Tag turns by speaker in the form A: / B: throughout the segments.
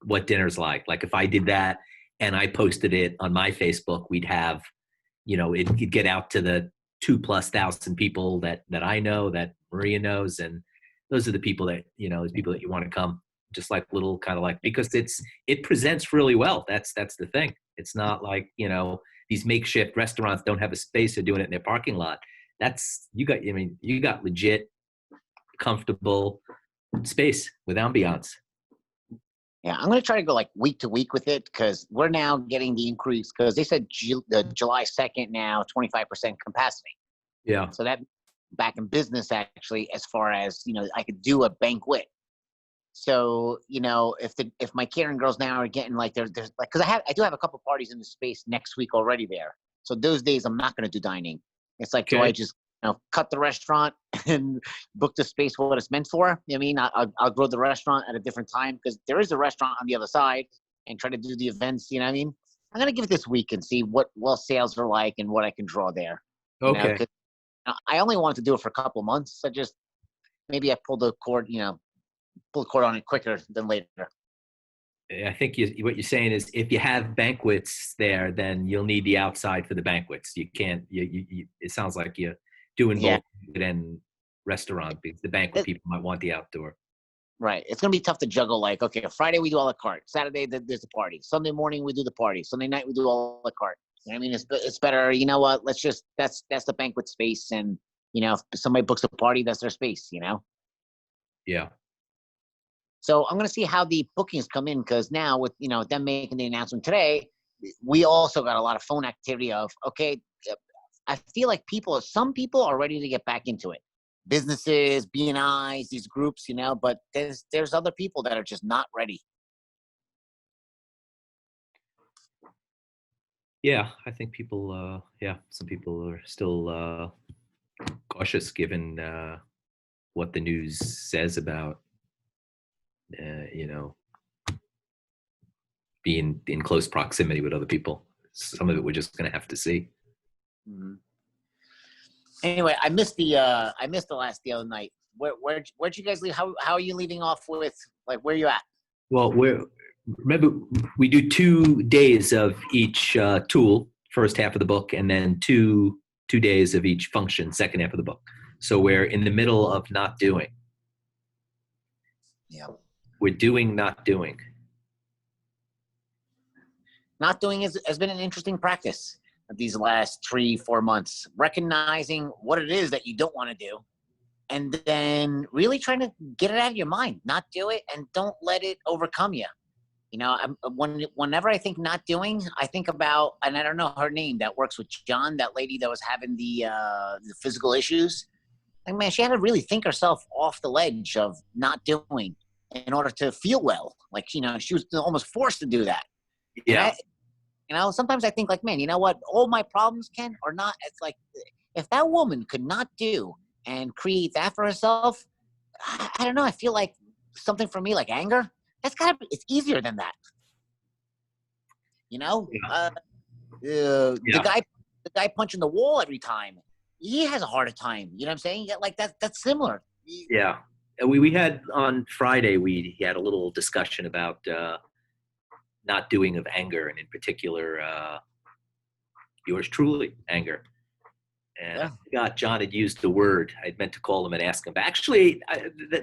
A: what dinner's like. Like if I did that and I posted it on my Facebook, we'd have, it'd get out to the 2,000+ people that I know, that Maria knows. And those are the people that, those people that you want to come, just like little kind of like, because it presents really well. That's the thing. It's not like, these makeshift restaurants don't have a space. They're doing it in their parking lot. You got legit, comfortable space with ambiance.
B: Yeah, I'm going to try to go like week to week with it, because we're now getting the increase, because they said July 2nd now, 25% capacity.
A: Yeah.
B: So that back in business, actually, as far as, I could do a banquet. So, if my catering girls now are getting like, there's like, because I do have a couple parties in the space next week already there. So those days I'm not going to do dining. It's like,
A: Okay.
B: do I just cut the restaurant and book the space for what it's meant for? I mean, I'll grow the restaurant at a different time, because there is a restaurant on the other side, and try to do the events. You know what I mean? I'm going to give it this week and see what sales are like and what I can draw there.
A: Okay.
B: 'Cause I only wanted to do it for a couple of months. So maybe I pull the cord on it quicker than later.
A: I think what you're saying is if you have banquets there, then you'll need the outside for the banquets. You can't, it sounds like you're doing both and restaurant, because the banquet people might want the outdoor.
B: Right. It's going to be tough to juggle. Like, okay, Friday we do a la carte. Saturday there's a party. Sunday morning we do the party. Sunday night we do a la carte. I mean, it's better. You know what? Let's just, that's the banquet space. And, if somebody books a party, that's their space,
A: Yeah.
B: So I'm going to see how the bookings come in, because now with, them making the announcement today, we also got a lot of phone activity of, okay, I feel like some people are ready to get back into it. Businesses, B&Is, these groups, but there's other people that are just not ready.
A: Yeah, I think people, some people are still cautious given what the news says about, being in close proximity with other people. Some of it we're just going to have to see.
B: Mm-hmm. Anyway, I missed the the other night. Where'd you guys leave? How are you leaving off with, like, where you at?
A: Well, remember, we do 2 days of each tool, first half of the book, and then two days of each function, second half of the book. So we're in the middle of not doing.
B: Yeah.
A: We're doing, not doing.
B: Not doing has been an interesting practice these last 3-4 months. Recognizing what it is that you don't want to do, and then really trying to get it out of your mind. Not do it, and don't let it overcome you. Whenever I think not doing, I think about, and I don't know her name, that works with John, that lady that was having the physical issues. Like, man, she had to really think herself off the ledge of not doing in order to feel well. Like, she was almost forced to do that.
A: Yeah.
B: And sometimes I think, like, man, you know what? All my problems are not. It's like, if that woman could not do and create that for herself, I don't know. I feel like something for me, like anger, it's easier than that.
A: Yeah.
B: The guy punching the wall every time, he has a harder time. You know what I'm saying? Yeah, like that's similar.
A: Yeah. We had on Friday, we had a little discussion about not doing of anger, and in particular, yours truly, anger. And I forgot John had used the word. I'd meant to call him and ask him. But actually,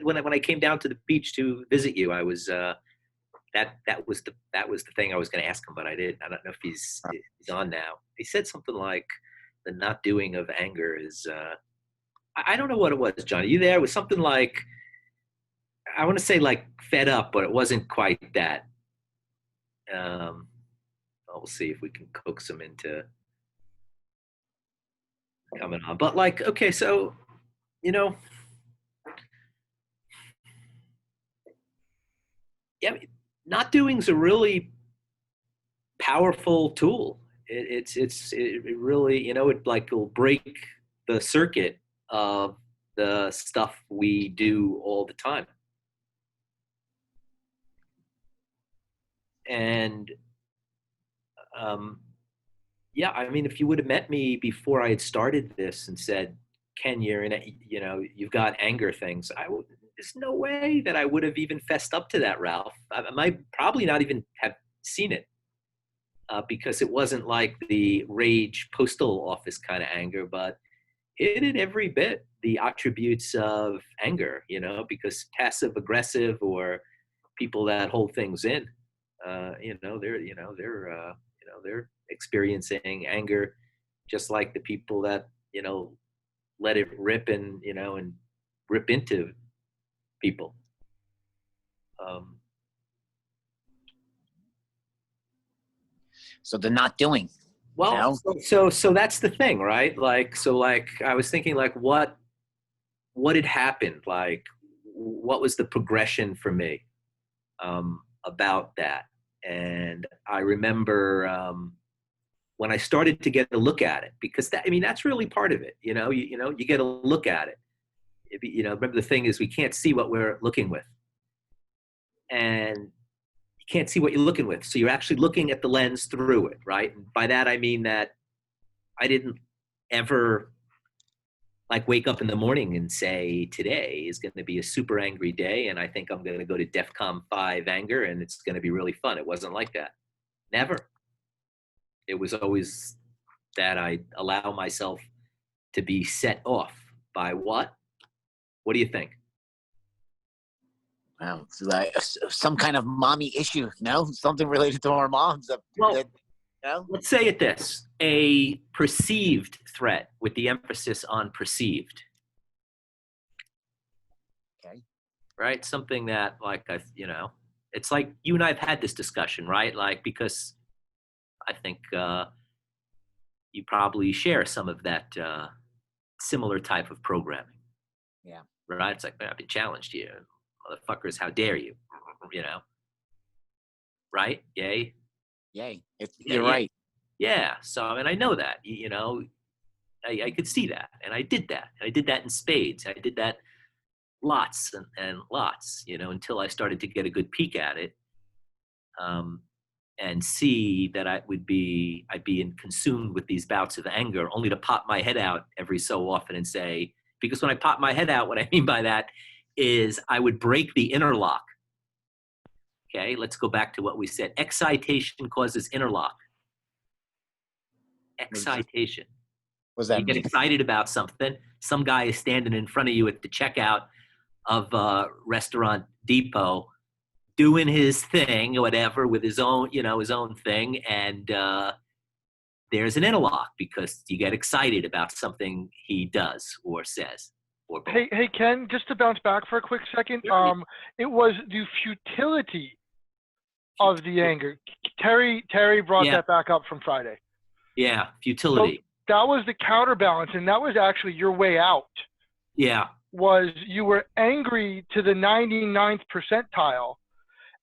A: when I came down to the beach to visit you, I was that was the thing I was going to ask him, but I didn't. I don't know if he's on now. He said something like the not doing of anger is. I don't know what it was, John. Are you there? It was something like, I want to say like fed up, but it wasn't quite that. We'll see if we can coax him into coming on. But like, okay, so, yeah, not doing is a really powerful tool. It really, it like will break the circuit of the stuff we do all the time. And yeah, I mean, if you would have met me before I had started this and said, Ken, you've got anger things, there's no way that I would have even fessed up to that, Ralph. I might probably not even have seen it because it wasn't like the rage postal office kind of anger, but it had every bit the attributes of anger, because passive aggressive or people that hold things in, they're experiencing anger just like the people that, let it rip and rip into people.
B: So they're not doing.
A: Well, so that's the thing, right? Like I was thinking, like, what had happened? Like, what was the progression for me about that? And I remember when I started to get a look at it, because that's really part of it. You get a look at it. Remember the thing is, we can't see what we're looking with, and you can't see what you're looking with. So you're actually looking at the lens through it, right? And by that I mean that I didn't ever like wake up in the morning and say, today is going to be a super angry day, and I think I'm going to go to DEFCON 5 anger, and it's going to be really fun. It wasn't like that. Never. It was always that I allow myself to be set off by what? What do you think?
B: Wow, so some kind of mommy issue, no? Something related to our moms.
A: Let's say it this: a perceived threat with the emphasis on perceived.
B: Okay.
A: Right? Something that, like, it's like you and I have had this discussion, right? Like, because I think you probably share some of that similar type of programming.
B: Yeah.
A: Right? It's like, man, I've been challenged here. Motherfuckers, how dare you? Right? Yay?
B: Yay. You're right.
A: Yeah. So, I know that, I could see that. And I did that. I did that in spades. I did that lots and lots, until I started to get a good peek at it. And see that I'd be consumed with these bouts of anger, only to pop my head out every so often and say, because when I pop my head out, what I mean by that is I would break the interlock. Okay, let's go back to what we said. Excitation causes interlock. Excitation.
B: What does that
A: You
B: mean?
A: get excited about something. Some guy is standing in front of you at the checkout of Restaurant Depot, doing his thing or whatever with his own thing, and there's an interlock because you get excited about something he does or says.
C: Hey, Ken, just to bounce back for a quick second, it was the futility of the anger. Terry brought that back up from Friday.
A: Yeah, futility.
C: So that was the counterbalance, and that was actually your way out.
A: Yeah.
C: Was you were angry to the 99th percentile,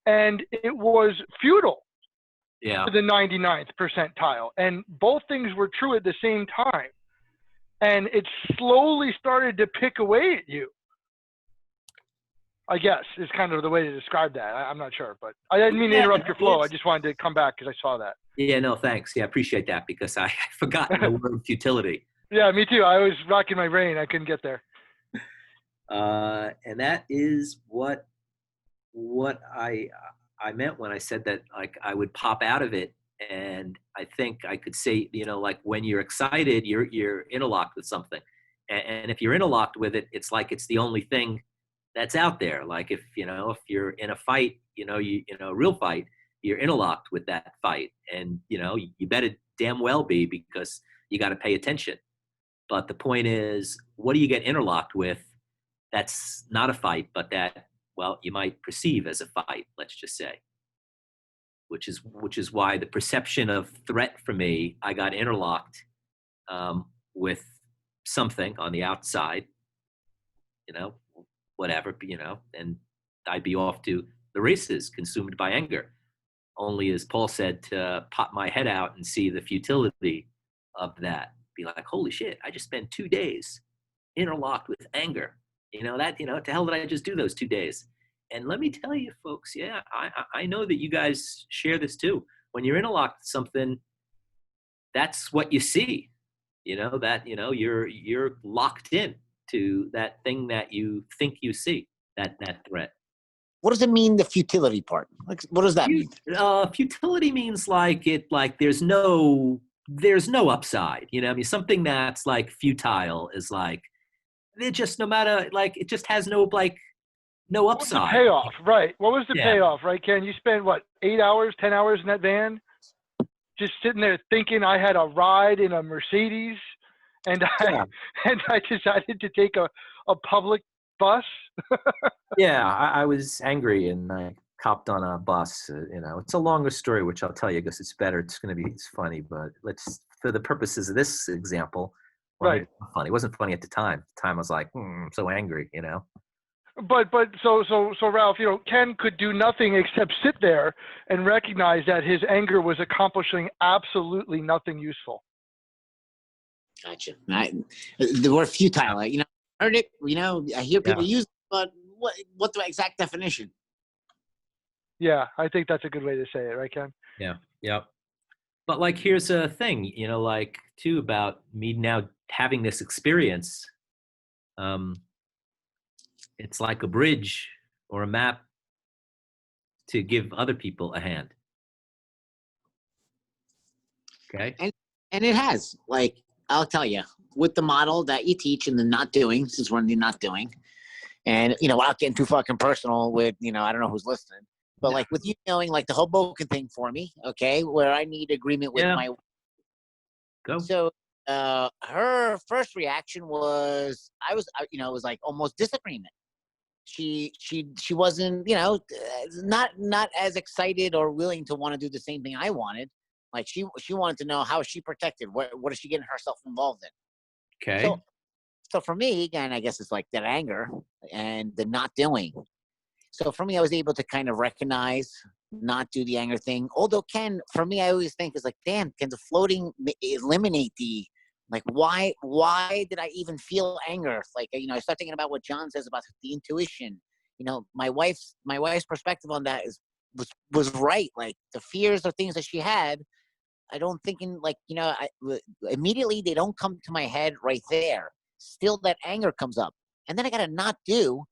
C: and it was futile to the 99th percentile. And both things were true at the same time. And it slowly started to pick away at you, I guess, is kind of the way to describe that. I'm not sure, but I didn't mean to interrupt your flow. I just wanted to come back because I saw that.
A: Yeah, no, thanks. Yeah, I appreciate that because I forgot the word futility.
C: Yeah, me too. I was racking my brain. I couldn't get there.
A: And that is what I meant when I said that, like, I would pop out of it. And I think I could say, like, when you're excited, you're interlocked with something. And if you're interlocked with it, it's like it's the only thing that's out there. Like if you're in a fight, a real fight, you're interlocked with that fight. And, you better damn well be, because you got to pay attention. But the point is, what do you get interlocked with that's not a fight, but that, well, you might perceive as a fight, let's just say. Which is why the perception of threat for me, I got interlocked with something on the outside, whatever, and I'd be off to the races, consumed by anger. Only, as Paul said, to pop my head out and see the futility of that. Be like, holy shit, I just spent 2 days interlocked with anger. To hell did I just do those 2 days? And let me tell you, folks, yeah, I know that you guys share this too. When you're interlocked with something, that's what you see. You're locked in to that thing that you think you see. that threat.
B: What does it mean, the futility part? Like, what does that mean?
A: Futility means like there's no upside. You know, I mean, something that's like futile is like it just no matter like it just has no like no
C: What was the
A: upside.
C: payoff, right? What was the
A: Yeah.
C: payoff, right, Ken? You spent, what, 8 hours, 10 hours in that van? Just sitting there thinking I had a ride in a Mercedes, and I decided to take a public bus?
A: Yeah, I was angry and I copped on a bus. You know, it's a longer story, which I'll tell you because it's better. It's funny, but let's, for the purposes of this example, well,
C: Right.
A: it's not funny. It wasn't funny at the time. At the time, I was like, I'm so angry, you know.
C: But so Ralph, you know, Ken could do nothing except sit there and recognize that his anger was accomplishing absolutely nothing useful.
B: Gotcha. The word futile, you know, heard it. You know, I hear people use it, but what's the exact definition?
C: Yeah, I think that's a good way to say it, right, Ken?
A: Yeah. Yep. But like, here's a thing, you know, like too about me now having this experience. It's like a bridge or a map to give other people a hand. Okay.
B: And it has, like, I'll tell you, with the model that you teach and the not doing, since we're in the not doing, and, you know, without getting too fucking personal with, you know, I don't know who's listening, but like with you knowing like the Hoboken thing for me, okay, where I need agreement with my.
A: Go.
B: So her first reaction was, you know, it was like almost disagreement. She wasn't, you know, not as excited or willing to want to do the same thing I wanted. Like she wanted to know, how is she protected? What is she getting herself involved in?
A: Okay.
B: So for me, again, I guess it's like that anger and the not doing. So for me, I was able to kind of recognize, not do the anger thing. Although for me, I always think is like, damn, can the floating eliminate the, like, why did I even feel anger? Like, you know, I start thinking about what John says about the intuition. You know, my wife's perspective on that was right. Like the fears or things that she had, I don't thinking like, you know, immediately they don't come to my head right there. Still that anger comes up. And then I got to not do,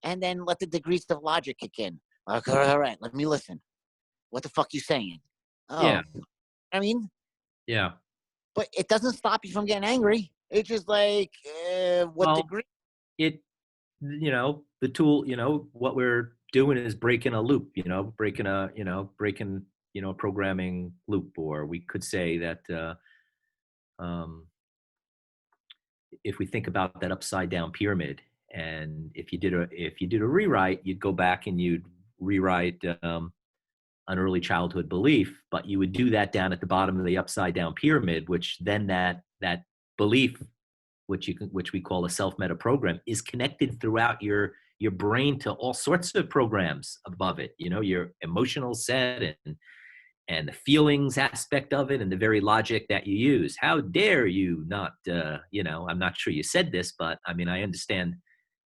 B: and then let the degrees of logic kick in. Like, all right, let me listen. What the fuck you saying? Oh,
A: Yeah.
B: I mean,
A: yeah.
B: But it doesn't stop you from getting angry. It's just like, what degree?
A: You know, the tool, you know, what we're doing is breaking a loop, you know, breaking a programming loop, or we could say that if we think about that upside down pyramid, and if you did a rewrite, you'd go back and you'd rewrite an early childhood belief, but you would do that down at the bottom of the upside down pyramid, which then that belief, which we call a self-meta program, is connected throughout your brain to all sorts of programs above it. You know, your emotional set and the feelings aspect of it, and the very logic that you use. How dare you not? You know, I'm not sure you said this, but I mean, I understand.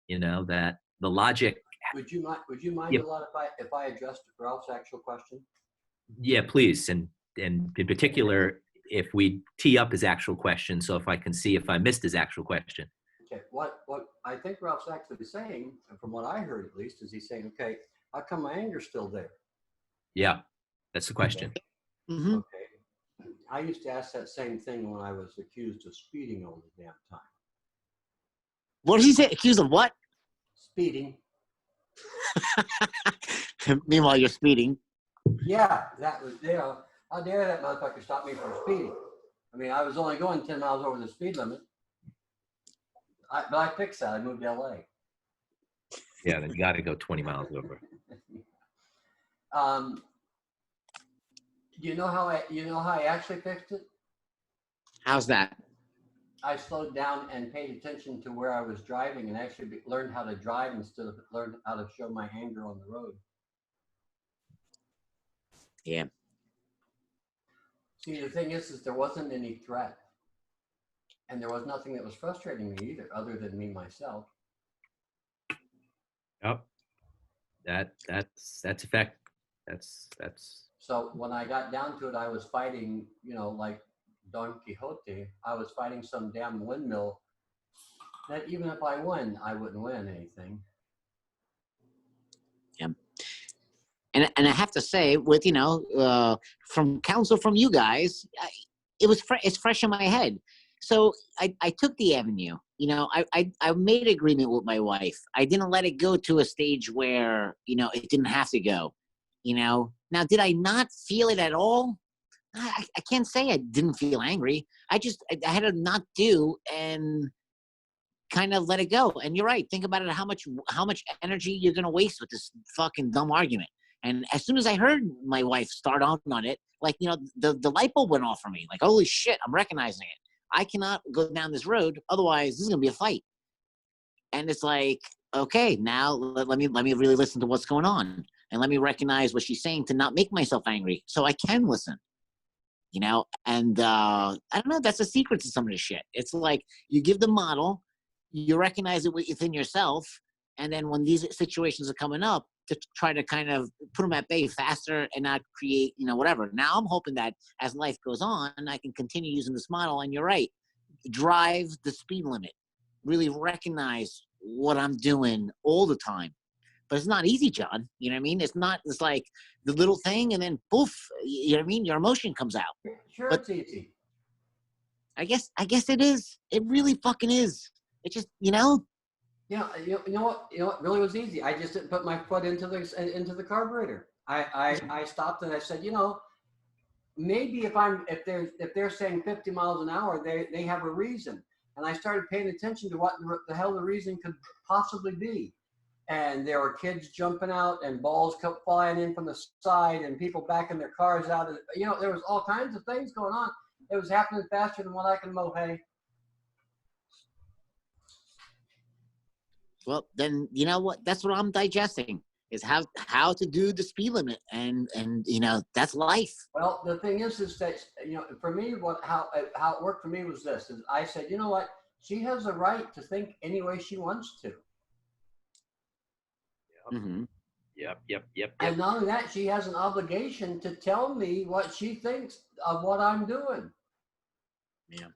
A: You know that the logic.
D: Would you mind a lot if I addressed Ralph's actual question?
A: Yeah, please, and in particular, if we tee up his actual question, so if I can see if I missed his actual question.
D: Okay, what I think Ralph's actually saying, from what I heard at least, is he's saying, okay, how come my anger's still there?
A: Yeah, that's the question.
D: Okay. Mm-hmm. Okay. I used to ask that same thing when I was accused of speeding all the damn time.
B: What did he say? Accused of what?
D: Speeding.
B: Meanwhile, you're speeding.
D: Yeah, that was, you know, how dare that motherfucker stop me from speeding? I mean, I was only going 10 miles over the speed limit. But I fixed that. I moved to LA.
A: Yeah, then you got to go 20 miles over.
D: You know how I actually fixed it?
B: How's that?
D: I slowed down and paid attention to where I was driving, and actually learned how to drive instead of learn how to show my anger on the road.
B: Yeah.
D: See, the thing is there wasn't any threat, and there was nothing that was frustrating me either, other than me myself.
A: Yep. That's a fact. That's.
D: So when I got down to it, I was fighting, you know, like Don Quixote. I was fighting some damn windmill that even if I won, I wouldn't win anything.
B: And I have to say, with from counsel from you guys, it's fresh in my head. So I took the avenue. I made agreement with my wife. I didn't let it go to a stage where it didn't have to go. Now, did I not feel it at all? I can't say I didn't feel angry. I had to not do and kind of let it go. And you're right. Think about it. How much energy you're gonna waste with this fucking dumb argument. And as soon as I heard my wife start on it, like the light bulb went off for me. Like, holy shit, I'm recognizing it. I cannot go down this road. Otherwise, this is gonna be a fight. And it's like, okay, now let me really listen to what's going on, and let me recognize what she's saying to not make myself angry, so I can listen. And I don't know. That's the secret to some of this shit. It's like you give the model, you recognize it within yourself, and then when these situations are coming up, to try to kind of put them at bay faster and not create, whatever. Now I'm hoping that as life goes on, I can continue using this model. And you're right, drive the speed limit, really recognize what I'm doing all the time. But it's not easy, John. You know what I mean? It's like the little thing and then poof, you know what I mean? Your emotion comes out.
D: Sure,
B: But
D: it's easy.
B: I guess it is. It really fucking is. It just,
D: Yeah, you know what? It really was easy. I just didn't put my foot into the carburetor. I stopped and I said, maybe if they're saying 50 miles an hour, they have a reason. And I started paying attention to what the hell the reason could possibly be. And there were kids jumping out and balls kept flying in from the side and people backing their cars out. And, there was all kinds of things going on. It was happening faster than what I can mow hay.
B: well, then you know what? That's what I'm digesting, is how to do the speed limit, and that's life.
D: Well, the thing is that for me, how it worked for me was this: is I said, you know what? She has a right to think any way she wants to.
B: Mm-hmm.
A: Yep.
D: And not only that, she has an obligation to tell me what she thinks of what I'm doing.
B: Yeah.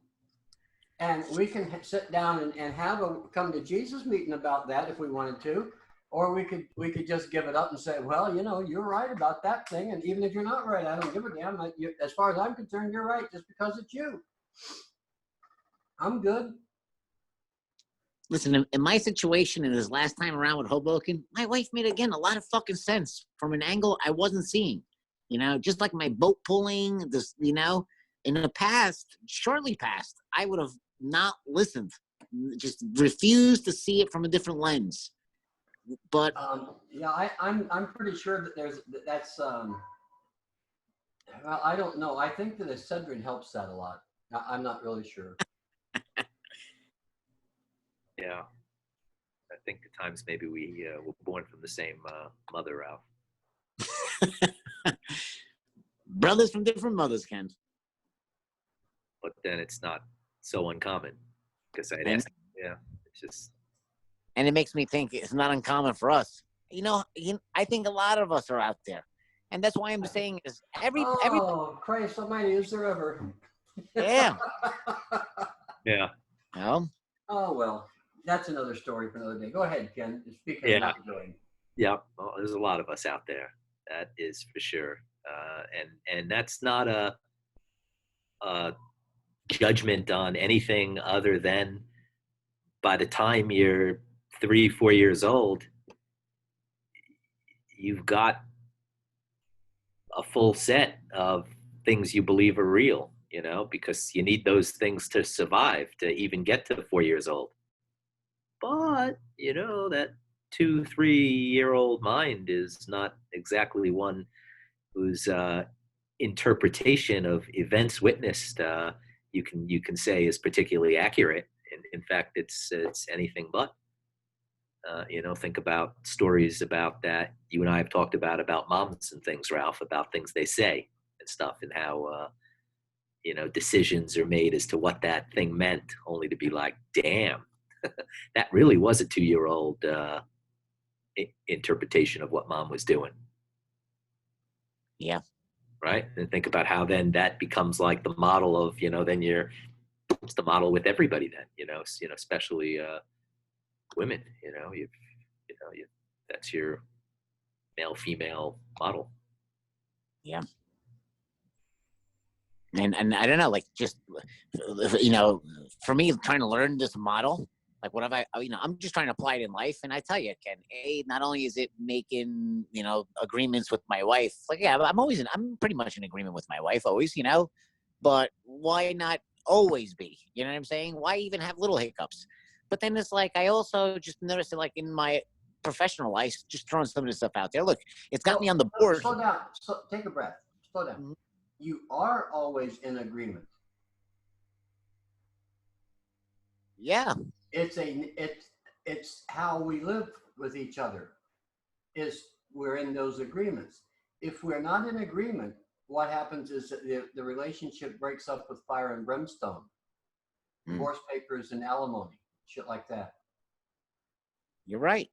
D: And we can sit down and have a come to Jesus meeting about that if we wanted to, or we could just give it up and say, well, you're right about that thing, and even if you're not right, I don't give a damn. As far as I'm concerned, you're right just because it's you. I'm good.
B: Listen, in my situation, in this last time around with Hoboken, my wife made, again, a lot of fucking sense from an angle I wasn't seeing. Just like my boat pulling, in the past, shortly past, I would have not listened, just refused to see it from a different lens. But
D: yeah, I'm pretty sure that that's well, I don't know. I think that Excedrin helps that a lot. I'm not really sure.
A: Yeah, I think at times maybe we were born from the same mother, Ralph.
B: Brothers from different mothers, Ken.
A: But then it's not so uncommon, because I'd ask. Yeah, it's just.
B: And it makes me think it's not uncommon for us. I think a lot of us are out there, and that's why I'm saying is every.
D: Christ Almighty, is there ever?
B: Yeah.
A: Yeah.
B: Well.
D: Oh well. That's another story for another day. Go ahead, Ken. Speak of not doing.
A: Yeah, well, there's a lot of us out there. That is for sure. And that's not a judgment on anything other than by the time you're 3-4 years old, you've got a full set of things you believe are real, because you need those things to survive, to even get to 4 years old. But, that 2-3-year-old mind is not exactly one whose interpretation of events witnessed you can say is particularly accurate. In fact, it's anything but. Think about stories about that you and I have talked about moms and things, Ralph, about things they say and stuff, and how decisions are made as to what that thing meant, only to be like, damn. That really was a 2-year-old interpretation of what mom was doing.
B: Yeah.
A: Right. And think about how then that becomes like the model of, then it's the model with everybody then, especially women, that's your male-female model.
B: Yeah. And I don't know, like, just, you know, for me, trying to learn this model, like, what have I, you know, I'm just trying to apply it in life. And I tell you, Ken, not only is it making, you know, agreements with my wife, like, yeah, I'm pretty much in agreement with my wife always, you know, but why not always be? You know what I'm saying? Why even have little hiccups? But then it's like, I also just noticed it, like, in my professional life, just throwing some of this stuff out there. Look, it's got me on the board.
D: Slow down. Take a breath. Slow down.
B: Mhm.
D: You are always in agreement.
B: Yeah.
D: It's how we live with each other. We're in those agreements. If we're not in agreement, what happens is that the relationship breaks up with fire and brimstone, divorce papers and alimony, shit like that.
B: You're right.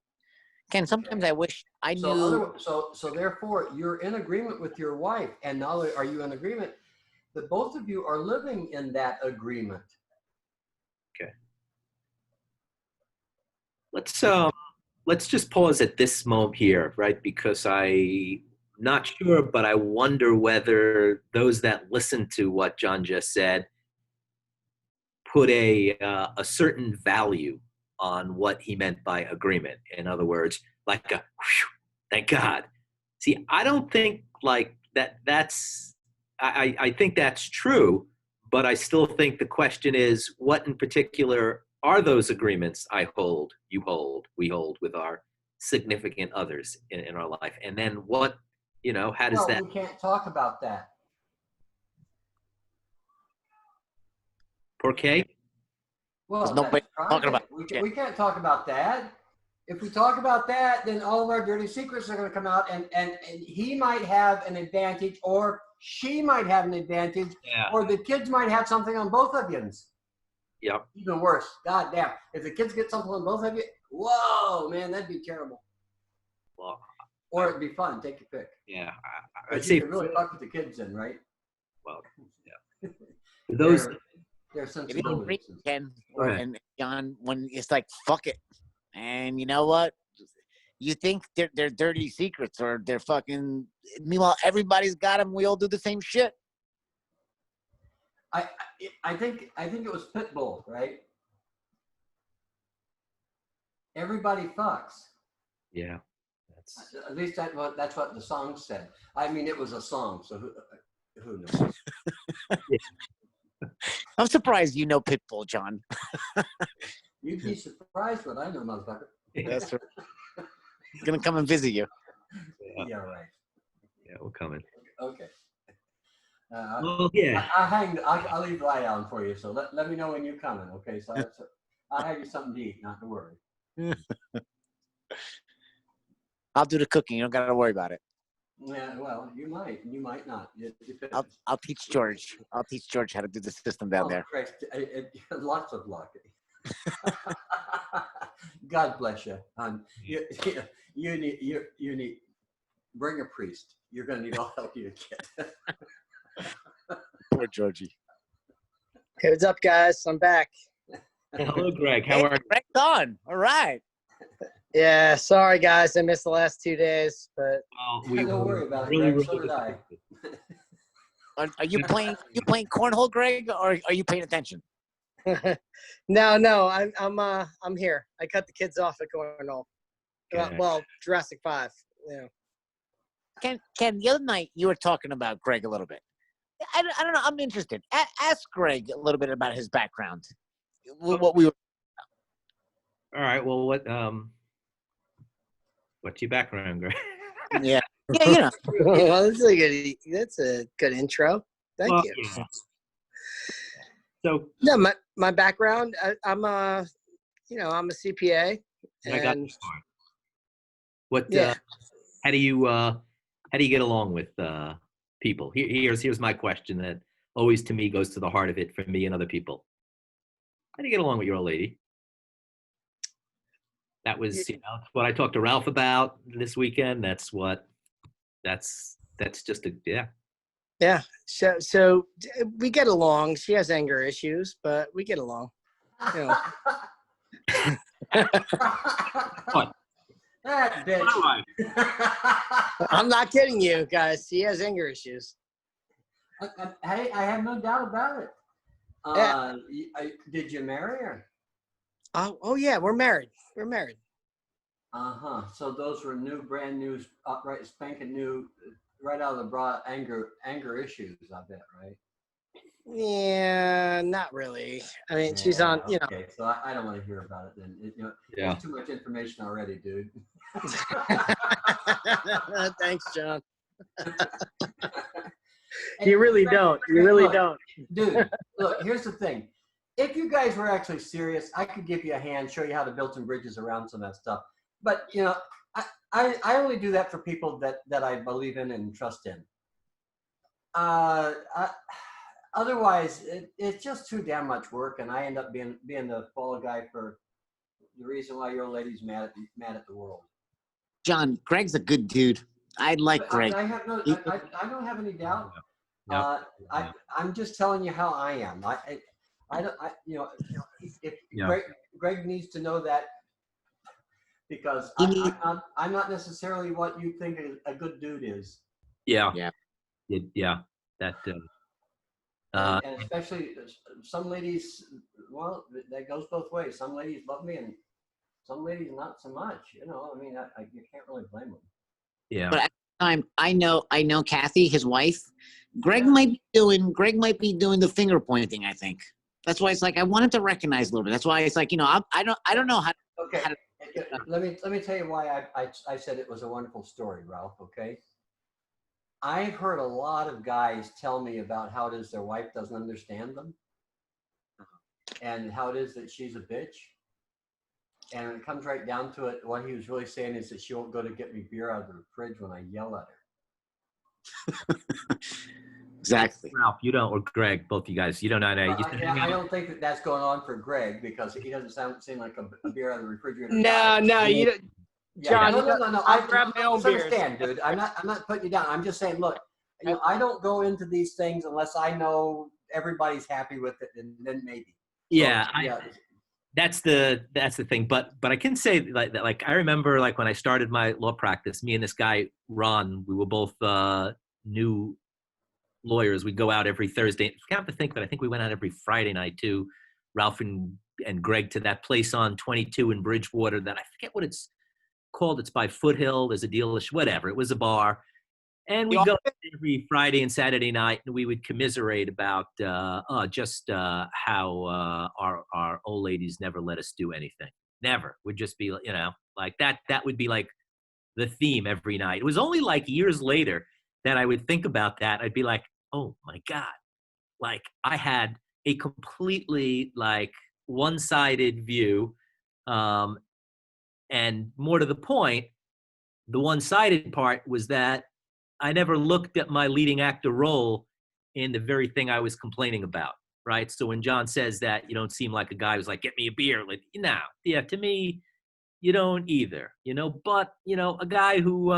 B: Ken, sometimes I wish I knew.
D: So therefore, you're in agreement with your wife, and not only are you in agreement, that both of you are living in that agreement.
A: Okay. Let's just pause at this moment here, right? Because I'm not sure, but I wonder whether those that listen to what John just said put a certain value on what he meant by agreement. In other words, like a whew, thank God. See, I don't think like I think that's true, but I still think the question is, what in particular are those agreements I hold, you hold, we hold with our significant others in our life? And then what, you know, how does that?
D: We can't talk about that.
A: ¿Por qué?
D: Well,
B: There's nobody talking about
D: we can't talk about that. If we talk about that, then all of our dirty secrets are going to come out, and he might have an advantage, or she might have an advantage, or the kids might have something on both of you.
A: Yep.
D: Even worse. God damn. If the kids get something on both of you, whoa, man, that'd be terrible.
A: Well,
D: or it'd be fun. Take your pick.
A: Yeah.
D: I'd say you can really fuck with the kids then, right?
A: Well, yeah. Those.
D: They're sensibilities.
B: Ken and John, when it's like, fuck it. And you know what? You think they're dirty secrets, or they're fucking. Meanwhile, everybody's got them. We all do the same shit.
D: I think it was Pitbull, right? Everybody fucks.
A: Yeah.
D: At least that's what the song said. I mean, it was a song, so who knows?
B: I'm surprised you know Pitbull, John.
D: You'd be surprised what I know, motherfucker.
B: That's right. He's gonna come and visit you.
D: Yeah, right.
A: Yeah, we're coming.
D: Okay.
A: Well, yeah.
D: I'll leave the light on for you. So let me know when you're coming. Okay. So I'll have you something to eat. Not to worry.
B: I'll do the cooking. You don't gotta worry about it.
D: Yeah. Well, you might not.
B: I'll teach George. I'll teach George how to do the system down there.
D: Christ, lots of luck. God bless you. You need bring a priest. You're gonna need all help you get.
B: Poor Georgie.
E: Hey, what's up, guys? I'm back.
A: Hello, Greg. How are you?
B: Greg's on. All right.
E: Yeah, sorry, guys. I missed the last 2 days, but
D: don't worry about it, Greg. So did I.
B: Are you playing cornhole, Greg, or are you paying attention?
E: No. I'm here. I cut the kids off at cornhole.
A: Okay.
E: Well, Jurassic 5. Yeah.
B: Ken, the other night you were talking about Greg a little bit. I don't know. I'm interested. Ask Greg a little bit about his background. What we were.
A: All right. Well, what's your background, Greg?
B: Yeah. Yeah, you know.
E: Well, that's a good intro. Thank you.
A: Yeah. So
E: no, my background. I'm a CPA.
A: I got this part. What?
E: Yeah.
A: How do you get along with people? Here's my question that always to me goes to the heart of it for me and other people. How do you get along with your old lady? That was that's what I talked to Ralph about this weekend. That's just yeah.
E: Yeah. So we get along. She has anger issues, but we get along. You know.
D: That bitch.
E: I'm not kidding you, guys. She has anger issues.
D: Hey, I have no doubt about it. Did you marry her?
E: Oh yeah, we're married. We're married.
D: So those were brand new, right, spanking new, right out of the bra anger issues. I bet, right?
E: Yeah, not really. I mean, she's on. You know.
D: Okay, so I don't want to hear about it then. There's too much information already, dude.
E: Thanks, John. You really don't. You really don't.
D: Dude, look, here's the thing. If you guys were actually serious, I could give you a hand, show you how to build some bridges around some of that stuff. But, I only do that for people that I believe in and trust in. Otherwise, it's just too damn much work, and I end up being the fall guy for the reason why your lady's mad at the world.
B: John, Greg's a good dude. I like Greg.
D: I don't have any doubt. I'm just telling you how I am. Greg needs to know that, because I'm not necessarily what you think a good dude is.
A: Yeah. That.
D: And especially some ladies, well, that goes both ways. Some ladies love me, and some ladies not so much. I mean, you can't really blame them.
A: Yeah.
B: But at the time, I know Kathy, his wife. Greg might be doing the finger pointing. I think that's why it's like I wanted to recognize a little bit. That's why it's like I don't know how.
D: Okay. Let me tell you why I said it was a wonderful story, Ralph. Okay. I've heard a lot of guys tell me about how it is their wife doesn't understand them, and how it is that she's a bitch. And when it comes right down to it, what he was really saying is that she won't go to get me beer out of the fridge when I yell at her.
B: Exactly.
A: Ralph, you don't, or Greg, both you guys, you don't know.
D: I don't think that's going on for Greg, because he doesn't seem like a beer out of the refrigerator.
E: No, you don't. John,
D: no.
E: I grab my own beers.
D: Understand, dude. I'm not putting you down. I'm just saying, look, I don't go into these things unless I know everybody's happy with it, and then maybe.
A: Yeah. That's the thing. But I can say like I remember like when I started my law practice, me and this guy, Ron, we were both new lawyers. We'd go out every Thursday. I have to think, but I think we went out every Friday night too. Ralph and Greg, to that place on 22 in Bridgewater that I forget what it's called. It's by Foothill. There's a dealership, whatever. It was a bar. And we'd go every Friday and Saturday night, and we would commiserate about how our old ladies never let us do anything. Never. Would just be, like that. That would be like the theme every night. It was only like years later that I would think about that. I'd be like, oh my God. Like I had a completely like one-sided view. And more to the point, the one-sided part was that I never looked at my leading actor role in the very thing I was complaining about, right? So when John says that you don't seem like a guy who's like, get me a beer, like, to me, you don't either, but, a guy who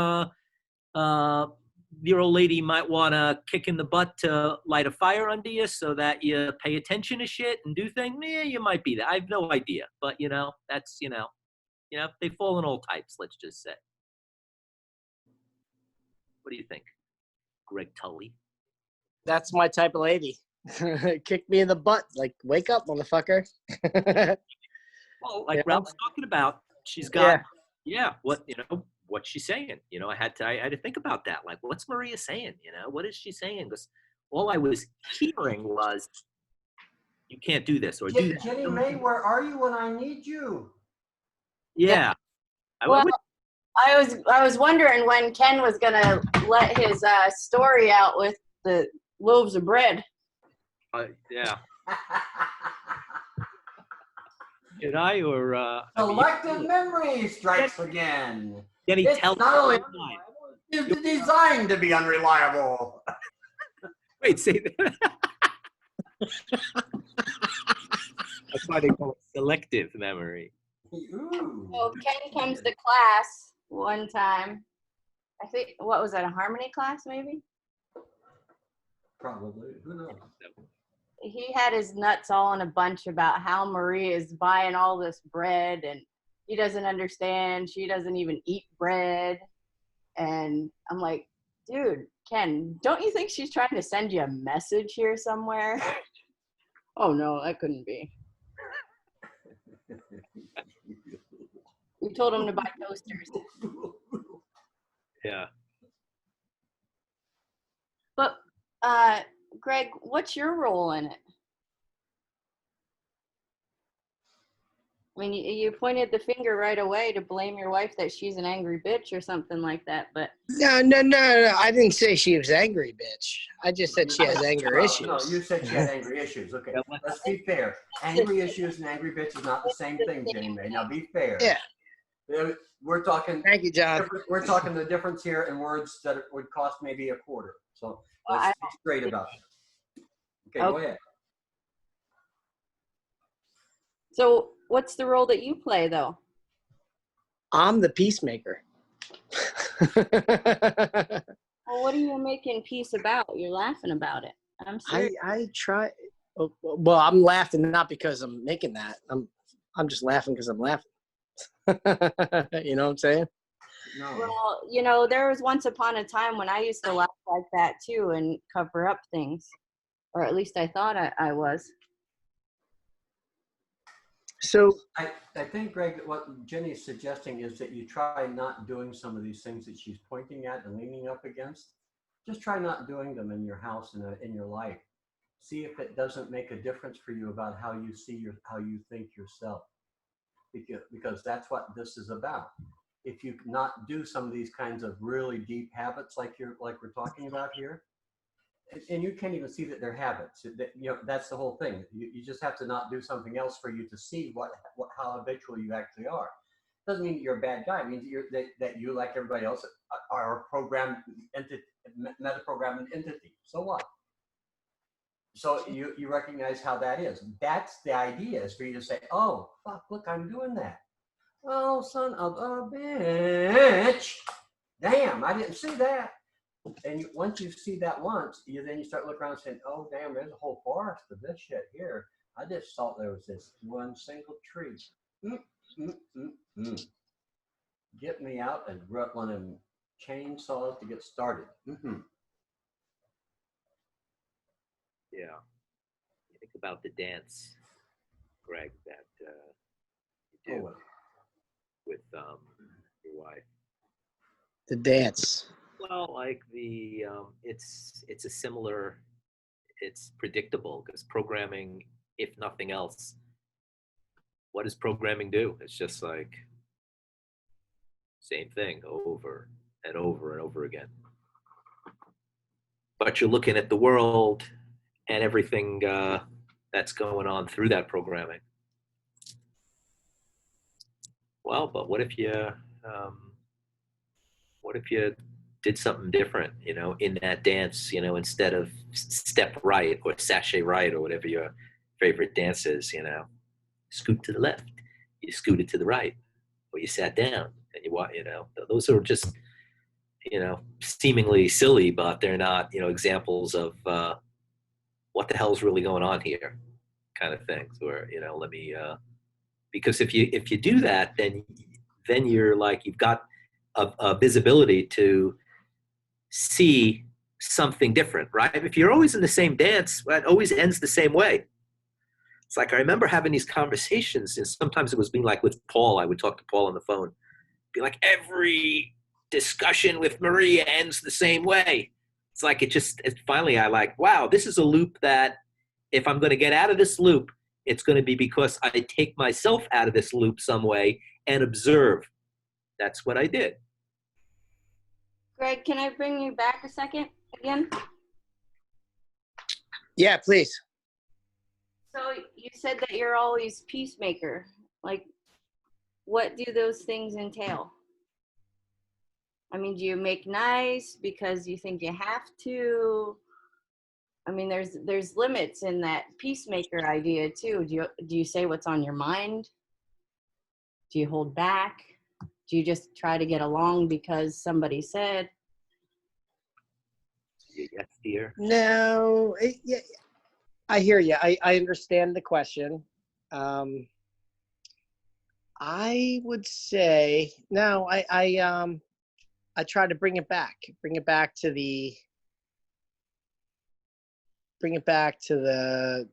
A: your old lady might want to kick in the butt to light a fire under you so that you pay attention to shit and do things, you might be that. I have no idea, but, that's, they fall in all types, let's just say. What do you think, Greg Tully?
E: That's my type of lady. Kick me in the butt. Like, wake up, motherfucker.
A: Well, like Ralph's talking about, she's got, what's she saying? I had to think about that. Like, what's Maria saying? What is she saying? Because all I was hearing was, you can't do this or do that.
D: Jenny May, where are you when I need you?
A: Yeah.
F: I was wondering when Ken was gonna let his story out with the loaves of bread.
A: Yeah. Did I or
D: selective memory strikes again?
A: Jenny,
D: it's not only unreliable, it's designed to be unreliable.
A: Wait, say that. That's why they call it selective memory.
D: Ooh.
F: So Ken comes to class one time. I think, what was that, a harmony class maybe?
D: Probably. Who knows?
F: He had his nuts all in a bunch about how Maria is buying all this bread, and She doesn't understand. She doesn't even eat bread. And I'm like, dude, Ken, don't you think she's trying to send you a message here somewhere? Oh, no, that couldn't be. We told him to buy toasters.
A: Yeah.
F: But, Greg, what's your role in it? I mean, you pointed the finger right away to blame your wife that she's an angry bitch or something like that, but...
E: No. I didn't say she was angry, bitch. I just said she has anger issues.
D: No, you said she had angry issues. Okay, let's be fair. Angry issues and angry bitch is not the same thing, Jenny Mae. Now, be fair.
E: Yeah.
D: We're talking...
E: Thank you, John.
D: We're talking the difference here in words that would cost maybe a quarter. So let's be straight about that. Okay, go ahead.
F: So what's the role that you play, though?
E: I'm the peacemaker.
F: Well, what are you making peace about? You're laughing about it. I'm serious.
E: I try. Well, I'm laughing not because I'm making that. I'm just laughing because I'm laughing. You know what I'm saying?
D: No.
F: Well, you know, there was once upon a time when I used to laugh like that too and cover up things, or at least I thought I was.
E: So
D: I think, Greg, what Jenny's suggesting is that you try not doing some of these things that she's pointing at and leaning up against. Just try not doing them in your house and in your life. See if it doesn't make a difference for you about how you see how you think yourself. Because that's what this is about. If you not do some of these kinds of really deep habits like we're talking about here, and you can't even see that they're habits. That's the whole thing. You just have to not do something else for you to see how habitual you actually are. Doesn't mean that you're a bad guy. It means that you, like everybody else, are a programmed entity, metaprogrammed entity. So what? So you recognize how that is. That's the idea, is for you to say, oh, fuck, look, I'm doing that. Oh, son of a bitch. Damn, I didn't see that. And once you see that once, then you start looking around saying, oh, damn, there's a whole forest of this shit here. I just thought there was this one single tree. Get me out and run one of them chainsaws to get started.
A: Yeah. You think about the dance, Greg, that you do with your wife.
E: the dance.
A: Well, like it's a similar, it's predictable because programming, if nothing else, what does programming do? It's just like same thing over and over and over again. But you're looking at the world and everything that's going on through that programming. Well, but what if you did something different, in that dance, instead of step right or sachet right or whatever your favorite dance is, scoot to the left, you scooted to the right, or you sat down and those are just, seemingly silly, but they're not, examples of what the hell's really going on here kind of things, or, let me, because if you do that, then you're like, you've got a visibility to see something different, right? If you're always in the same dance, it always ends the same way. It's like, I remember having these conversations, and sometimes it was being like with Paul. I would talk to Paul on the phone, be like, every discussion with Maria ends the same way. It's like, finally I like, wow, this is a loop that if I'm going to get out of this loop, it's going to be because I take myself out of this loop some way and observe. That's what I did.
F: Greg, can I bring you back a second again?
E: Yeah, please.
F: So you said that you're always peacemaker. Like, what do those things entail? I mean, do you make nice because you think you have to? I mean, there's limits in that peacemaker idea too. Do you say what's on your mind? Do you hold back? Do you just try to get along because somebody said?
A: Yes, dear.
E: No, yeah, I hear you. I understand the question. I would say no. I try to bring it back to the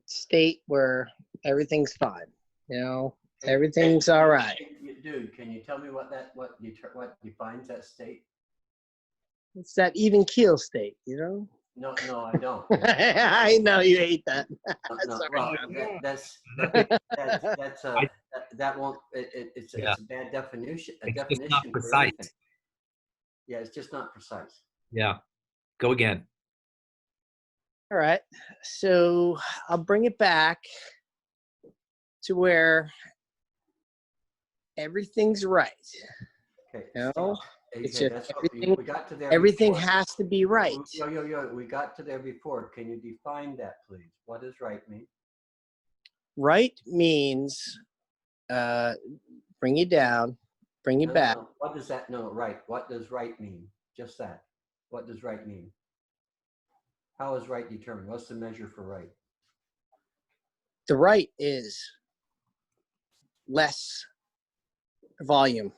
E: state where everything's fine. You know, everything's all right.
D: Dude, can you tell me what defines that state?
E: It's that even keel state, you know.
D: No, I don't.
E: I know you hate that.
D: No,
E: Sorry.
D: well, that won't. It's a bad definition.
A: It's just not
D: For
A: precise.
D: everything. Yeah, it's just not precise.
A: Yeah. Go again.
E: All right. So I'll bring it back to where everything's right.
D: Okay.
E: You know? It's just
D: That's
E: everything,
D: we got to there.
E: everything
D: before.
E: has to be right.
D: Yo. We got to there before. Can you define that, please? What does right mean?
E: Right means bring you down, bring you back.
D: No. What does that? No, right. What does right mean? Just that. What does right mean? How is right determined? What's the measure for right?
E: The right is less volume.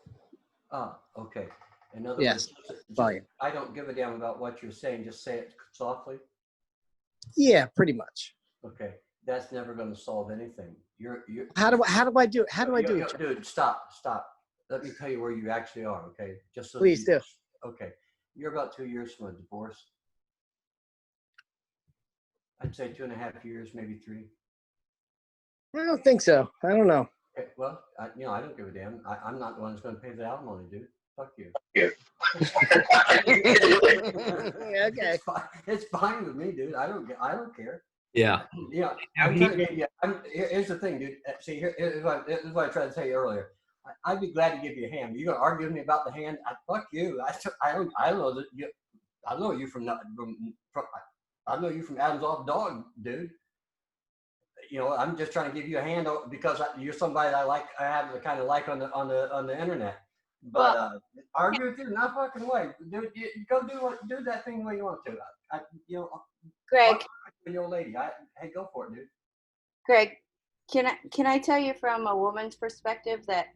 D: Ah, okay. In other
E: Yes,
D: words,
E: volume.
D: I don't give a damn about what you're saying. Just say it softly.
E: Yeah, pretty much.
D: Okay, that's never going to solve anything. You're.
E: How do I do it? How do I do it?
D: Dude, stop. Let me tell you where you actually are. Okay, just so.
E: Please do.
D: Okay, you're about 2 years from a divorce. I'd say 2.5 years, maybe 3.
E: I don't think so. I don't know.
D: Okay, well, I don't give a damn. I'm not the one that's going to pay the alimony, dude. Fuck you.
E: Okay.
D: It's fine with me, dude. I don't care.
A: Yeah.
D: Yeah. I'm trying to give you. Here's the thing, dude. See, here's what I tried to tell you earlier. I'd be glad to give you a hand. You're gonna argue with me about the hand? Fuck you. I don't know that you. I know you from I know you from Adam's Off Dog, dude. You know, I'm just trying to give you a hand because you're somebody that I like. I have the kind of like on the internet. But argue with you, not fucking way, dude. You go do that thing the way you want to.
F: Greg.
D: The old lady. Hey, go for it, dude.
F: Greg, can I tell you from a woman's perspective that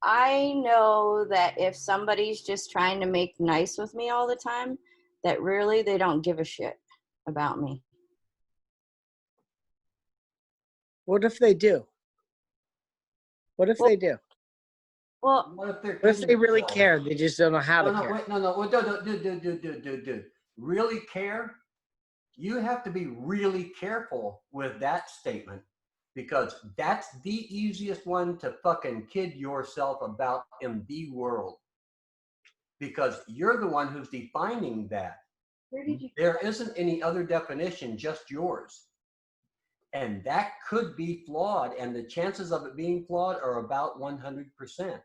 F: I know that if somebody's just trying to make nice with me all the time, that really they don't give a shit about me.
E: What if they do? What if they do?
F: Well,
D: what
E: if they really care? They just don't know how to care.
D: Dude. Really care? You have to be really careful with that statement because that's the easiest one to fucking kid yourself about in the world. Because you're the one who's defining that. There isn't any other definition, just yours. And that could be flawed, and the chances of it being flawed are about 100%.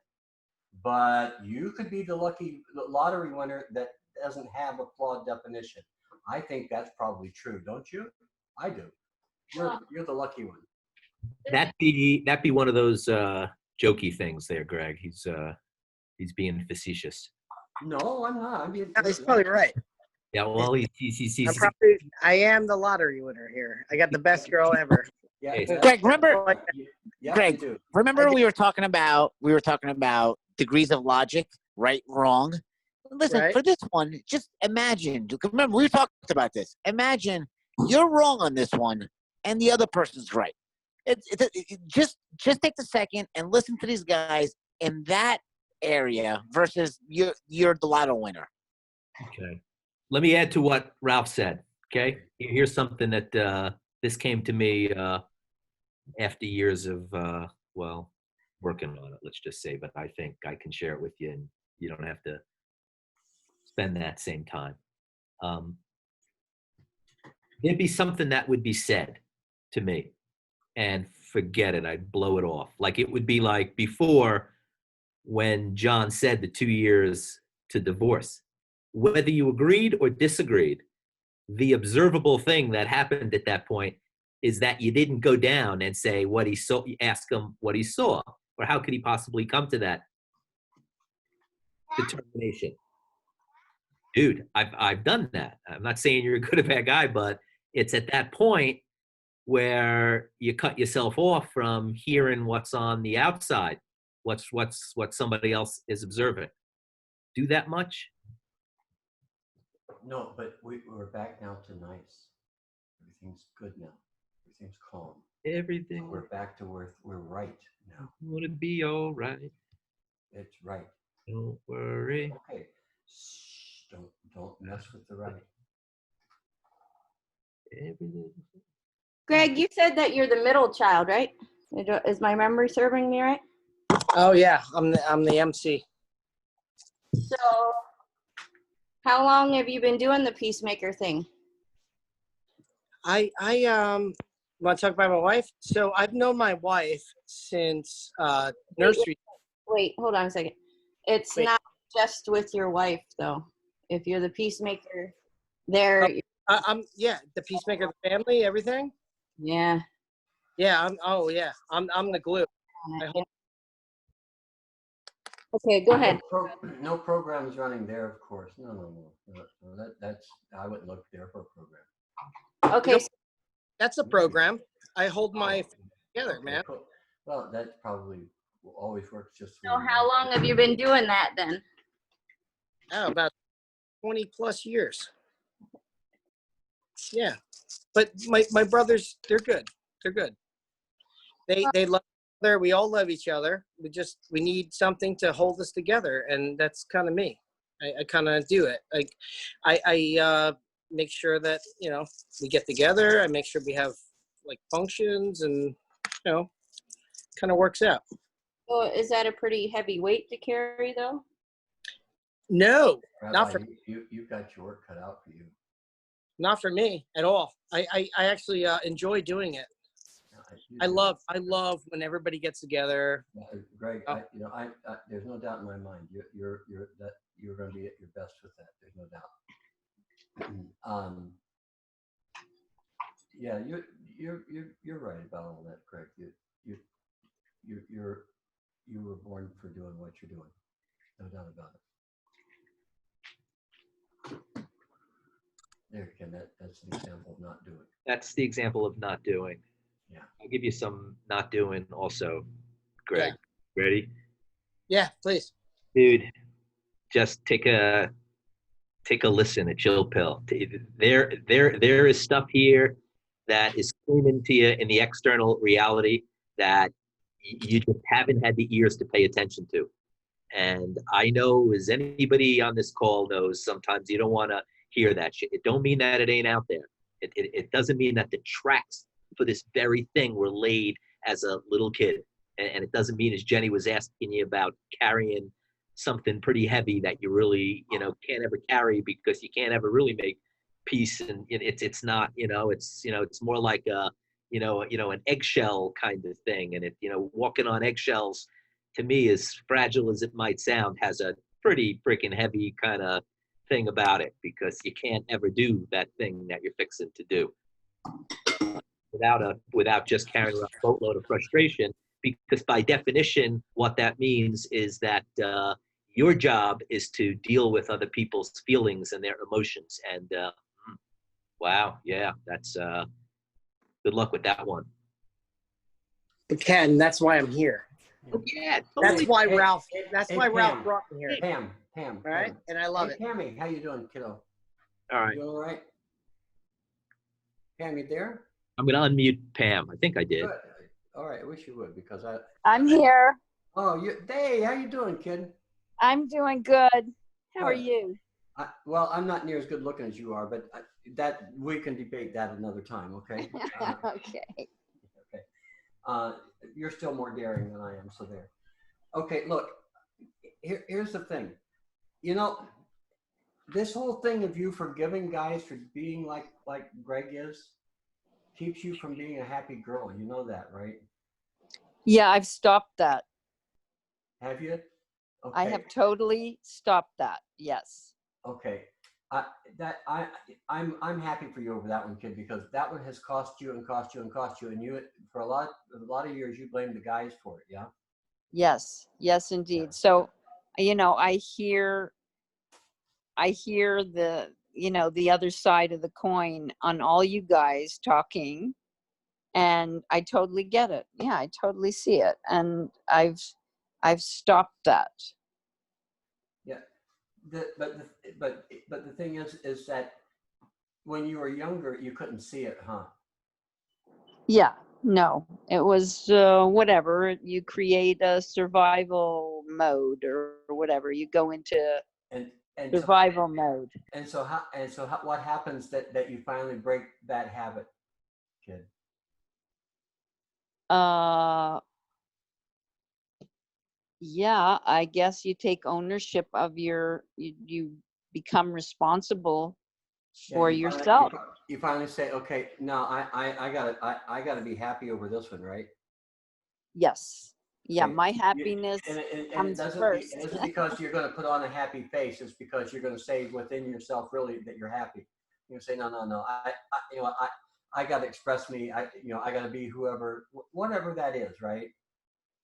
D: But you could be the lucky lottery winner that doesn't have a flawed definition. I think that's probably true, don't you? I do. You're the lucky one.
A: That'd be one of those jokey things there, Greg. He's being facetious.
D: No, I'm not.
E: He's probably right.
A: Yeah, well,
E: I am the lottery winner here. I got the best girl ever.
D: Yeah,
B: Greg, remember?
D: Yeah,
B: Greg, remember we were talking about degrees of logic, right, wrong. Listen,
E: right.
B: For this one, just imagine. Remember, we talked about this. Imagine you're wrong on this one, and the other person's right. Just take the second and listen to these guys in that area versus you're the lotto winner.
A: Okay. Let me add to what Ralph said. Okay. Here's something that this came to me after years of working on it. Let's just say, but I think I can share it with you, and you don't have to spend that same time. There'd be something that would be said to me, and forget it. I'd blow it off. Like it would be like before when John said the 2 years to divorce. Whether you agreed or disagreed, the observable thing that happened at that point is that you didn't go down and say what he saw, ask him what he saw, or how could he possibly come to that determination. Dude, I've done that. I'm not saying you're a good or bad guy, but it's at that point where you cut yourself off from hearing what's on the outside, what somebody else is observing. Do that much?
D: No, but we're back now to nice. Everything's good now. Everything's calm.
A: Everything.
D: We're back to where we're right now.
A: Want to be all right.
D: It's right.
A: Don't worry.
D: Okay. Shh, don't mess with the right.
A: Everything.
F: Greg, you said that you're the middle child, right? Is my memory serving me right?
E: Oh yeah, I'm the MC.
F: So, how long have you been doing the peacemaker thing?
E: I want to talk about my wife. So I've known my wife since nursery.
F: Wait, hold on a second. It's
E: Wait.
F: not just with your wife, though. If you're the peacemaker, there.
E: I'm the peacemaker of the family, everything.
F: Yeah.
E: Yeah, I'm the glue.
F: Okay, go ahead.
D: No programs running there, of course. No. That's I wouldn't look there for a program.
F: Okay.
E: That's a program. I hold my together, man.
D: Cool. Well, that probably always works just.
F: So how long have you been doing that then?
E: Oh, about 20 plus years. Yeah, but my brothers, they're good. They're good. They love each other. We all love each other. We need something to hold us together, and that's kind of me. I kind of do it. Like I make sure that we get together. I make sure we have like functions, and kind of works out.
F: So is that a pretty heavy weight to carry, though?
E: No,
D: Rabbi,
E: not for
D: you got your work cut out for you.
E: Not for me at all. I actually enjoy doing it. I love when everybody gets together.
D: Greg, there's no doubt in my mind you're going to be at your best with that. There's no doubt. Yeah, you're right about all that, Greg. You were born for doing what you're doing. No doubt about it. There, Ken, that's an example of not doing.
A: That's the example of not doing.
D: Yeah.
A: I'll give you some not doing also, Greg.
E: Yeah.
A: Ready?
E: Yeah, please.
A: Dude, just take a listen, a chill pill. There is stuff here that is screaming to you in the external reality that you just haven't had the ears to pay attention to. And I know, as anybody on this call knows, sometimes you don't want to hear that shit. It don't mean that it ain't out there. It doesn't mean that the tracks for this very thing were laid as a little kid. And it doesn't mean, as Jenny was asking you about, carrying something pretty heavy that you really, can't ever carry because you can't ever really make peace. And it's not, it's more like an eggshell kind of thing. And walking on eggshells, to me, as fragile as it might sound, has a pretty freaking heavy kind of thing about it, because you can't ever do that thing that you're fixing to do without just carrying around a boatload of frustration. Because by definition, what that means is that your job is to deal with other people's feelings and their emotions. And wow, yeah, that's good luck with that one.
E: But Ken, that's why I'm here.
A: Yeah,
E: that's
A: totally.
E: why Ralph. That's
D: hey,
E: why
D: Pam,
E: Ralph brought me here.
D: Pam.
E: Right,
D: Pam.
E: and I love
D: hey,
E: it.
D: Pammy, how you doing, kiddo?
A: All right.
D: You all right? Pam, you there?
A: I'm going to unmute Pam. I think I did.
D: Good. All right, I wish you would, because
G: I'm here.
D: Oh, hey, how you doing, kid?
G: I'm doing good. How are you?
D: Well, I'm not near as good looking as you are, but that we can debate that another time, okay?
G: Okay.
D: Okay. You're still more daring than I am, so there. Okay, look, here's the thing. This whole thing of you forgiving guys for being like Greg is keeps you from being a happy girl. You know that, right?
G: Yeah, I've stopped that.
D: Have you? Okay.
G: I have totally stopped that. Yes.
D: Okay. I'm happy for you over that one, kid, because that one has cost you, and you for a lot of years you blamed the guys for it. Yeah.
G: Yes, indeed. So, I hear the the other side of the coin on all you guys talking, And I totally get it. Yeah, I totally see it. And I've stopped that.
D: Yeah. But the thing is that when you were younger, you couldn't see it, huh?
G: Yeah, no, it was whatever. You create a survival mode or whatever. You go into
D: And and so
G: survival mode.
D: what happens that you finally break that habit, kid?
G: Yeah, I guess you take ownership of you become responsible
D: Yeah,
G: for yourself.
D: you finally say, okay, no, I gotta be happy over this one, right?
G: Yes. Yeah,
D: Okay.
G: my happiness
D: And it
G: comes
D: doesn't
G: first.
D: it isn't because you're going to put on a happy face. It's because you're going to say within yourself really that you're happy. You say, no. I got to express me. I got to be whoever, whatever that is, right?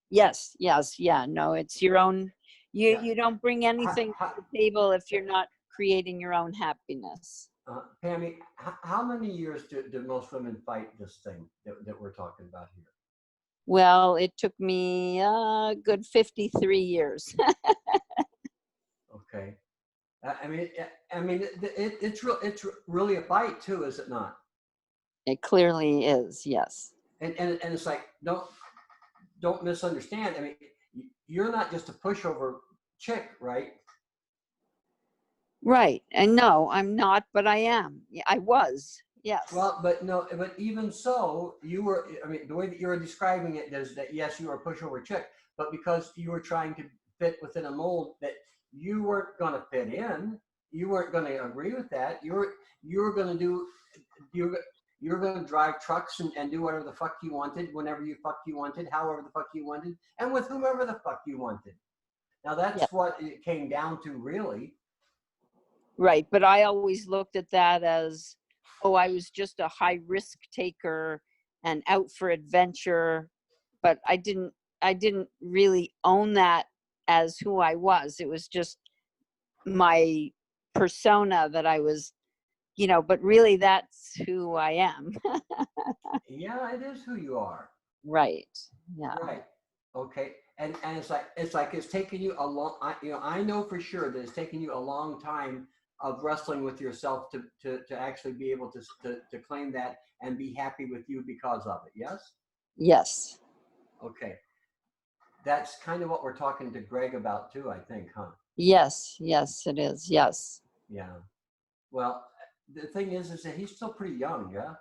G: Yes, yeah. No, it's your own.
D: Yeah.
G: You don't bring anything
D: How,
G: to the table if you're not creating your own happiness.
D: Pammy, how many years do most women fight this thing that we're talking about here?
G: Well, it took me a good 53 years.
D: Okay. It's really a fight too, is it not?
G: It clearly is, yes.
D: And it's like, don't misunderstand. I mean, you're not just a pushover chick, right?
G: Right. And no, I'm not, but I am. Yeah, I was. Yes.
D: Well, but even so, you were. I mean, the way that you were describing it is that yes, you were a pushover chick, but because you were trying to fit within a mold that you weren't going to fit in, you weren't going to agree with that. You were going to do you were going to drive trucks and do whatever the fuck you wanted, whenever you fuck you wanted, however the fuck you wanted, and with whomever the fuck you wanted. Now that's what it came down to, really.
G: Right. But I always looked at that as, oh, I was just a high risk taker and out for adventure. But I didn't really own that as who I was. It was just my persona that I was, but really that's who I am.
D: Yeah, it is who you are.
G: Right. Yeah.
D: Right. Okay. And it's taken you a long. I know for sure that it's taken you a long time of wrestling with yourself to actually be able to claim that and be happy with you because of it. Yes.
G: Yes.
D: Okay. That's kind of what we're talking to Greg about too, I think, huh?
G: Yes. Yes, it is. Yes.
D: Yeah. Well, the thing is that he's still pretty young. Yeah.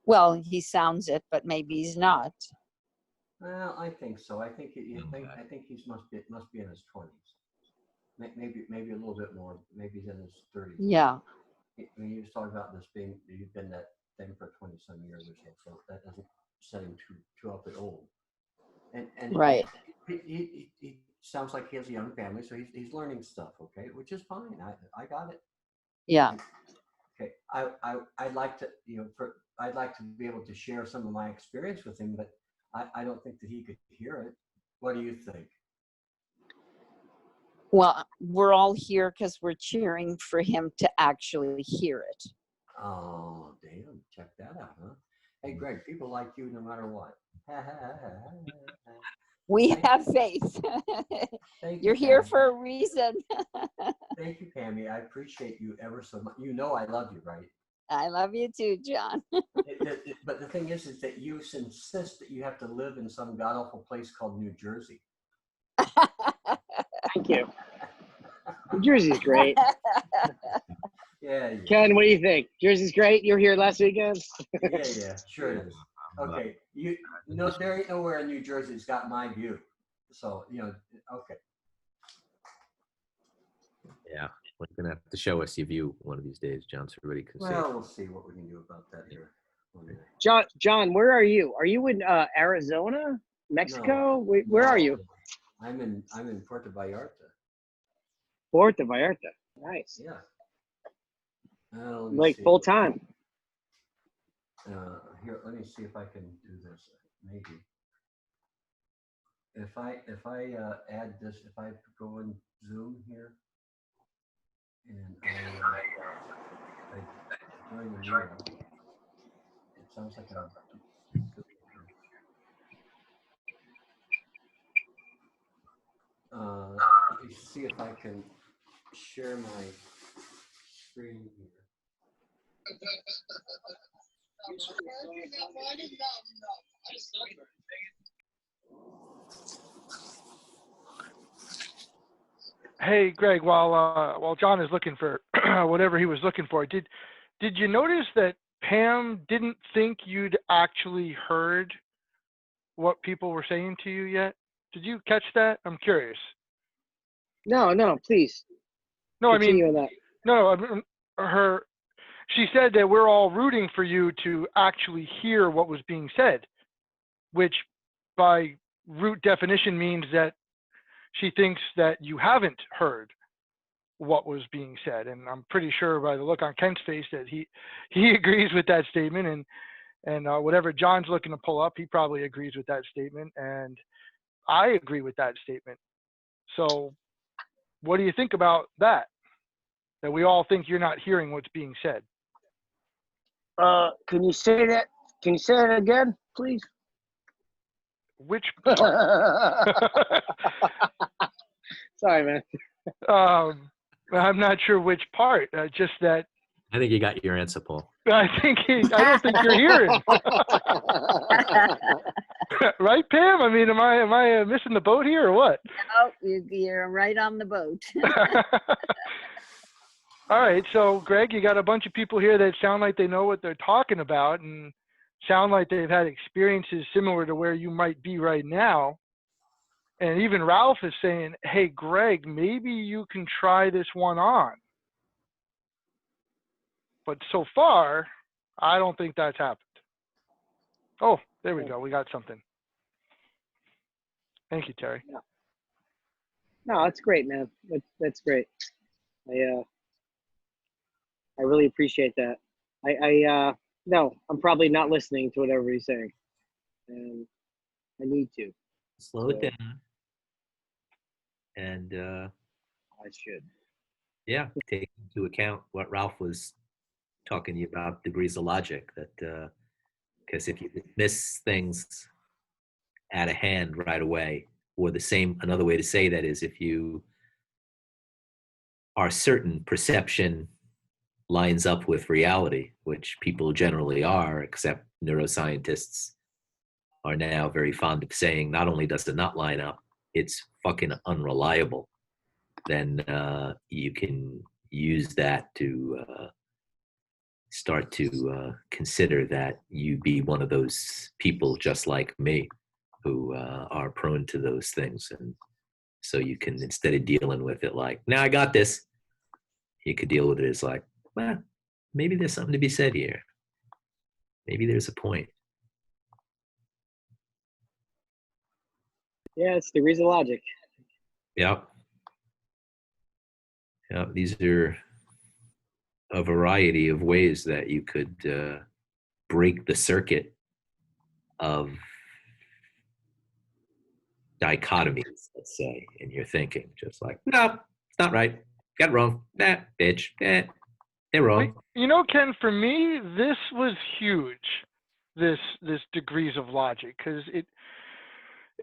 G: Well, he sounds it, but maybe he's not.
D: Well, I think so. I think he must be in his 20s. Maybe a little bit more. Maybe he's in his 30s.
G: Yeah.
D: I mean, he was talking about this being you've been that thing for 20-some years or so that doesn't set him too up at old. And
G: right.
D: He sounds like he has a young family, so he's learning stuff. Okay, which is fine. I got it.
G: Yeah.
D: Okay, I'd like to I'd like to be able to share some of my experience with him, but I don't think that he could hear it. What do you think?
G: Well, we're all here because we're cheering for him to actually hear it.
D: Oh, damn. Check that out, huh? Hey, Greg, people like you no matter what.
G: We have faith. You're here for a reason.
D: Thank you, Pammy. I appreciate you ever so much. You know I love you, right?
G: I love you too, John.
D: But the thing is that you insist that you have to live in some god-awful place called New Jersey.
E: Thank you. New Jersey's great.
D: Yeah.
E: Ken, what do you think? Jersey's great. You were here last weekend.
D: Yeah, sure it is. Okay, there ain't nowhere in New Jersey that's got my view. So okay.
A: Yeah, well, you're gonna have to show us your view one of these days, John, so everybody can see.
D: Well, we'll see what we can do about that here.
E: John, where are you? Are you in Arizona, Mexico?
D: No,
E: where are you?
D: I'm in Puerto Vallarta.
E: Puerto Vallarta. Nice.
D: Yeah.
E: Like full time.
D: Here, let me see if I can do this. Maybe. If I add this, if I go in Zoom here, and I join the meeting, Sounds like a. Let me see if I can share my screen here.
C: Hey, Greg, while John is looking for whatever he was looking for, did you notice that Pam didn't think you'd actually heard what people were saying to you yet? Did you catch that? I'm curious.
E: No, please.
C: No, I mean,
E: Continue on that.
C: no, she said that we're all rooting for you to actually hear what was being said, which by root definition means that she thinks that you haven't heard what was being said. And I'm pretty sure by the look on Kent's face that he agrees with that statement, and whatever John's looking to pull up, he probably agrees with that statement, and I agree with that statement. So what do you think about that? That we all think you're not hearing what's being said?
E: Can you say that? Can you say it again, please?
C: Which part?
E: Sorry, man.
C: I'm not sure which part. Just that.
A: I think you got your answer, Paul.
C: I don't think you're hearing. Right, Pam? I mean, am I missing the boat here or what?
G: Oh, you're right on the boat.
C: All right, so Greg, you got a bunch of people here that sound like they know what they're talking about and sound like they've had experiences similar to where you might be right now. And even Ralph is saying, hey, Greg, maybe you can try this one on. But so far, I don't think that's happened. Oh, there we go. We got something. Thank you, Terry.
E: Yeah. No, that's great, man. That's great. I really appreciate that. No, I'm probably not listening to whatever he's saying, and I need to.
A: Slow it down. And
E: I should.
A: Yeah, take into account what Ralph was talking to you about, degrees of logic, that because if you dismiss things out of hand right away, or another way to say that is if you are certain perception lines up with reality, which people generally are, except neuroscientists are now very fond of saying, not only does it not line up, it's fucking unreliable, then you can use that to start to consider that you be one of those people just like me who are prone to those things. And so you can, instead of dealing with it like, now I got this, you could deal with it as like, well, maybe there's something to be said here. Maybe there's a point.
E: Yeah, it's degrees of logic.
A: Yep. Yep. These are a variety of ways that you could break the circuit of dichotomies, let's say, in your thinking. Just like, no, it's not right. Got it wrong. Nah, bitch. They're wrong.
C: You know, Ken, for me, this was huge, this degrees of logic, because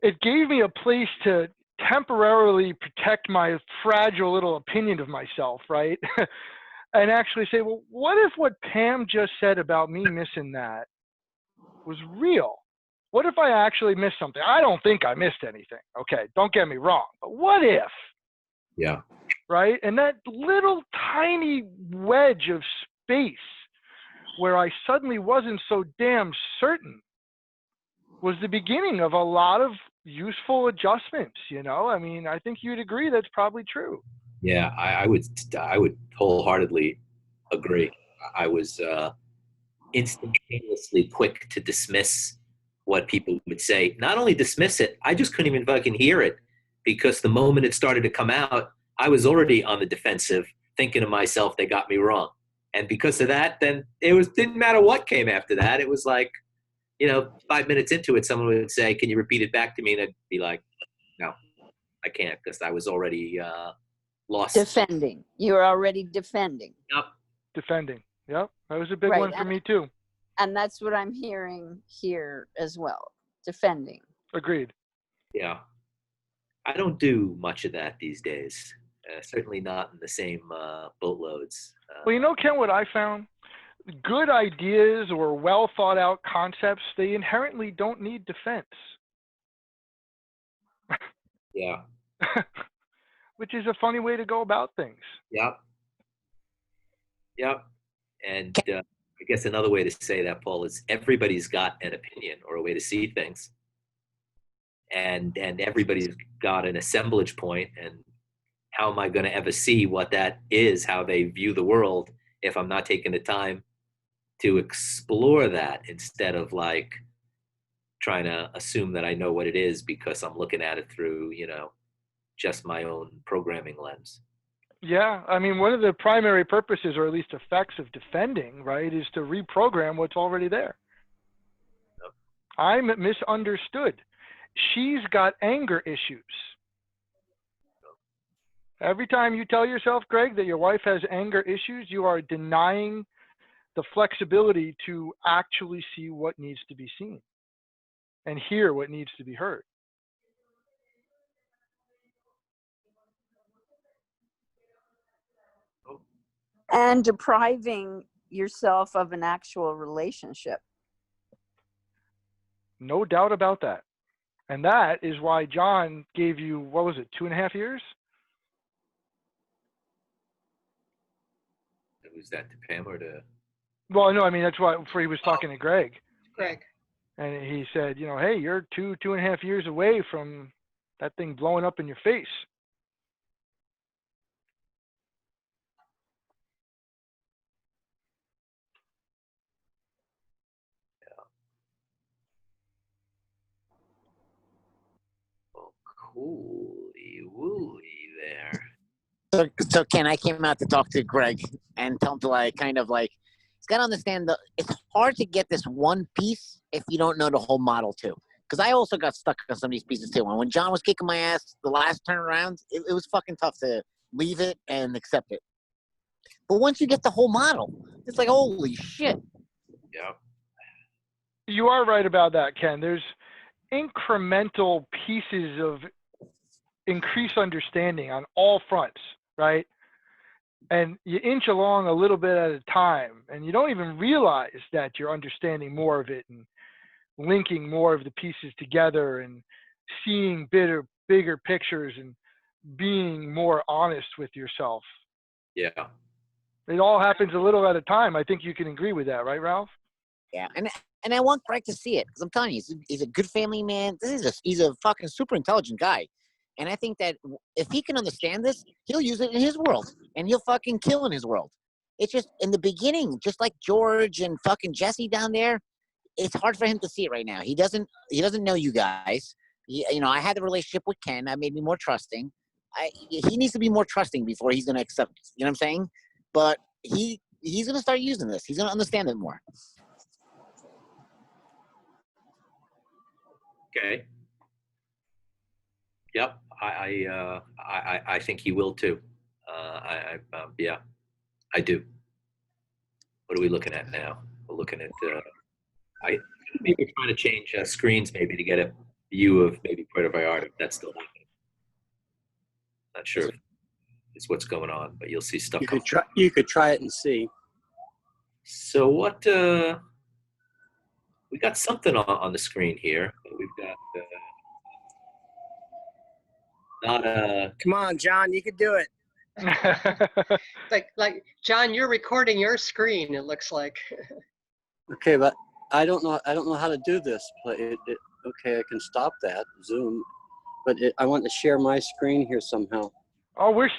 C: it gave me a place to temporarily protect my fragile little opinion of myself, right? And actually say, well, what if what Pam just said about me missing that was real? What if I actually missed something? I don't think I missed anything. Okay, don't get me wrong. But what if?
A: Yeah.
C: Right? And that little tiny wedge of space where I suddenly wasn't so damn certain was the beginning of a lot of useful adjustments, you know? I mean, I think you'd agree that's probably true.
A: Yeah, I would wholeheartedly agree. I was instantaneously quick to dismiss what people would say. Not only dismiss it, I just couldn't even fucking hear it, because the moment it started to come out, I was already on the defensive, thinking to myself, they got me wrong. And because of that, then didn't matter what came after that. It was like, 5 minutes into it, someone would say, can you repeat it back to me? And I'd be like, no, I can't, because I was already lost.
G: Defending. You're already defending.
A: Yep.
C: Defending. Yep. That was a big one for me too.
G: And that's what I'm hearing here as well, defending.
C: Agreed.
A: Yeah. I don't do much of that these days. Certainly not in the same boatloads.
C: Well, you know, Ken, what I found? Good ideas or well thought out concepts, they inherently don't need defense.
A: Yeah.
C: Which is a funny way to go about things.
A: Yep. Yep. And I guess another way to say that, Paul, is everybody's got an opinion or a way to see things. And everybody's got an assemblage point. And how am I going to ever see what that is, how they view the world, if I'm not taking the time to explore that instead of like trying to assume that I know what it is because I'm looking at it through, just my own programming lens.
C: Yeah, I mean, one of the primary purposes, or at least effects of defending, right, is to reprogram what's already there.
A: Yep.
C: I'm misunderstood. She's got anger issues. Every time you tell yourself, Greg, that your wife has anger issues, you are denying the flexibility to actually see what needs to be seen and hear what needs to be heard.
G: And depriving yourself of an actual relationship.
C: No doubt about that. And that is why John gave you, what was it, 2.5 years?
A: Was that to Pam or to?
C: Well, no, I mean, that's why he was talking to Greg.
H: Greg.
C: And he said, hey, you're 2.5 years away from that thing blowing up in your face.
A: Holy wooly there.
B: So Ken, I came out to talk to Greg and tell him to he's got to understand that it's hard to get this one piece if you don't know the whole model too. Because I also got stuck on some of these pieces too. And when John was kicking my ass the last turnaround, it was fucking tough to leave it and accept it. But once you get the whole model, it's like, holy shit.
A: Yeah.
C: You are right about that, Ken. There's incremental pieces of increased understanding on all fronts, right? And you inch along a little bit at a time, and you don't even realize that you're understanding more of it and linking more of the pieces together and seeing bigger pictures and being more honest with yourself.
A: Yeah.
C: It all happens a little at a time. I think you can agree with that, right, Ralph?
B: Yeah, and I want Greg to see it because I'm telling you, he's a good family man. He's a fucking super intelligent guy. And I think that if he can understand this, he'll use it in his world and he'll fucking kill in his world. It's just in the beginning, just like George and fucking Jesse down there, it's hard for him to see it right now. He doesn't know you guys. I had the relationship with Ken. I made me more trusting. He needs to be more trusting before he's going to accept it. You know what I'm saying? But he's going to start using this. He's going to understand it more.
A: Okay. Yep. I think he will too. Yeah, I do. What are we looking at now? We're looking at, maybe trying to change screens maybe to get a view of maybe Puerto Vallarta, if that's still happening. Not sure if it's what's going on, but you'll see stuff.
I: You could try it and see.
A: So what, we got something on the screen here. We've got, not a.
E: Come on, John, you could do it.
H: like John, you're recording your screen. It looks like.
I: Okay, but I don't know how to do this. But okay, I can stop that Zoom, but I want to share my screen here somehow.
C: Oh, we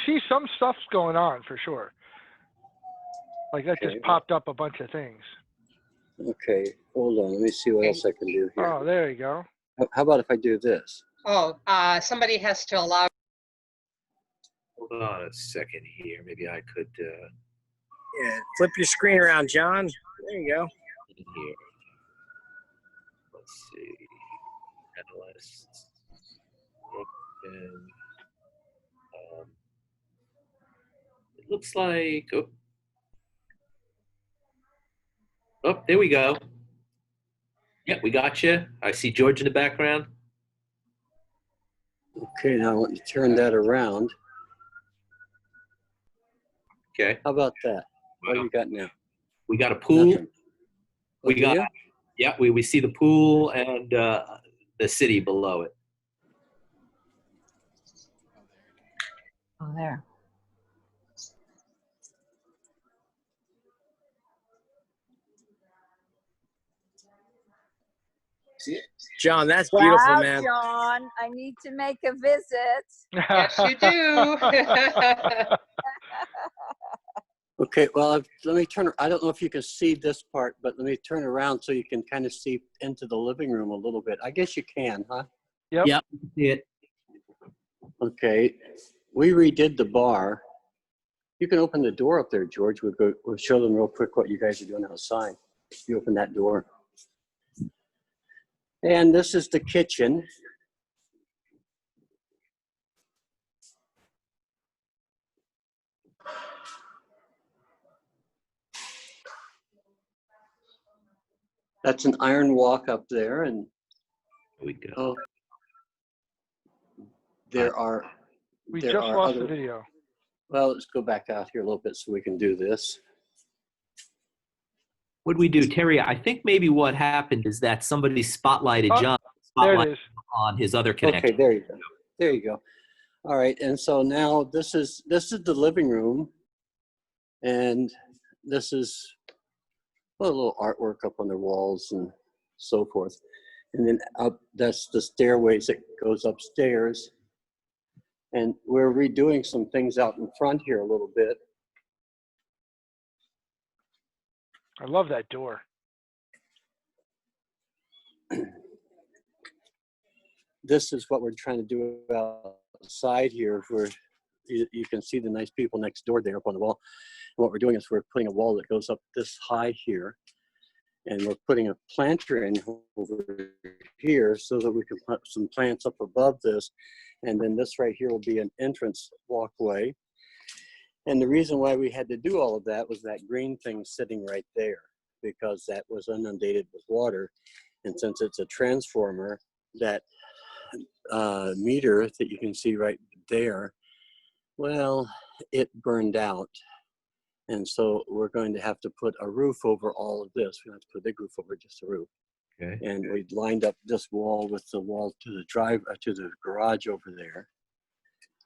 C: see some stuff's going on for sure. Like that just popped up a bunch of things.
I: Okay, hold on. Let me see what else I can do here.
C: Oh, there you go.
I: How about if I do this?
H: Oh, somebody has to allow.
A: Hold on a second here. Maybe I could.
E: Yeah, flip your screen around, John. There you go.
A: Here. Let's see. Analysts. It looks like. Oh, there we go. Yeah, we got you. I see George in the background.
I: Okay, now let me turn that around.
A: Okay.
I: How about that? What do we got now?
A: We got a pool.
I: Nothing.
A: We
I: do
A: got,
I: you?
A: yeah, we see the pool and the city below it.
G: Oh, there.
E: John, that's beautiful,
G: Wow,
E: man.
G: John, I need to make a visit.
H: Yes, you do.
I: Okay, well, let me turn. I don't know if you can see this part, but let me turn around so you can kind of see into the living room a little bit. I guess you can, huh?
C: Yep.
A: Yep. See it.
I: Okay, we redid the bar. You can open the door up there, George. We'll show them real quick what you guys are doing outside. You open that door. And this is the kitchen. That's an iron walk up there, and
A: Here we go.
I: oh, there are
C: We
I: there
C: just
I: are
C: lost
I: other.
C: the video.
I: Well, let's go back out here a little bit so we can do this.
A: What we do, Terry? I think maybe what happened is that somebody spotlighted
C: Oh,
A: John
C: There it
A: spotlighted
C: is.
A: on his other
I: Okay,
A: connection.
I: there you go. There you go. All right, and so now this is the living room, and this is a little artwork up on the walls and so forth. And then up, that's the stairways that goes upstairs. And we're redoing some things out in front here a little bit.
C: I love that door.
I: This is what we're trying to do outside here, where you can see the nice people next door there up on the wall. And what we're doing is we're putting a wall that goes up this high here, and we're putting a planter in over here so that we can put some plants up above this. And then this right here will be an entrance walkway. And the reason why we had to do all of that was that green thing sitting right there, because that was inundated with water. And since it's a transformer, that meter that you can see right there, well, it burned out. And so we're going to have to put a roof over all of this. We don't have to put a big roof over just a roof.
A: Okay.
I: And we lined up this wall with the wall to the garage over there.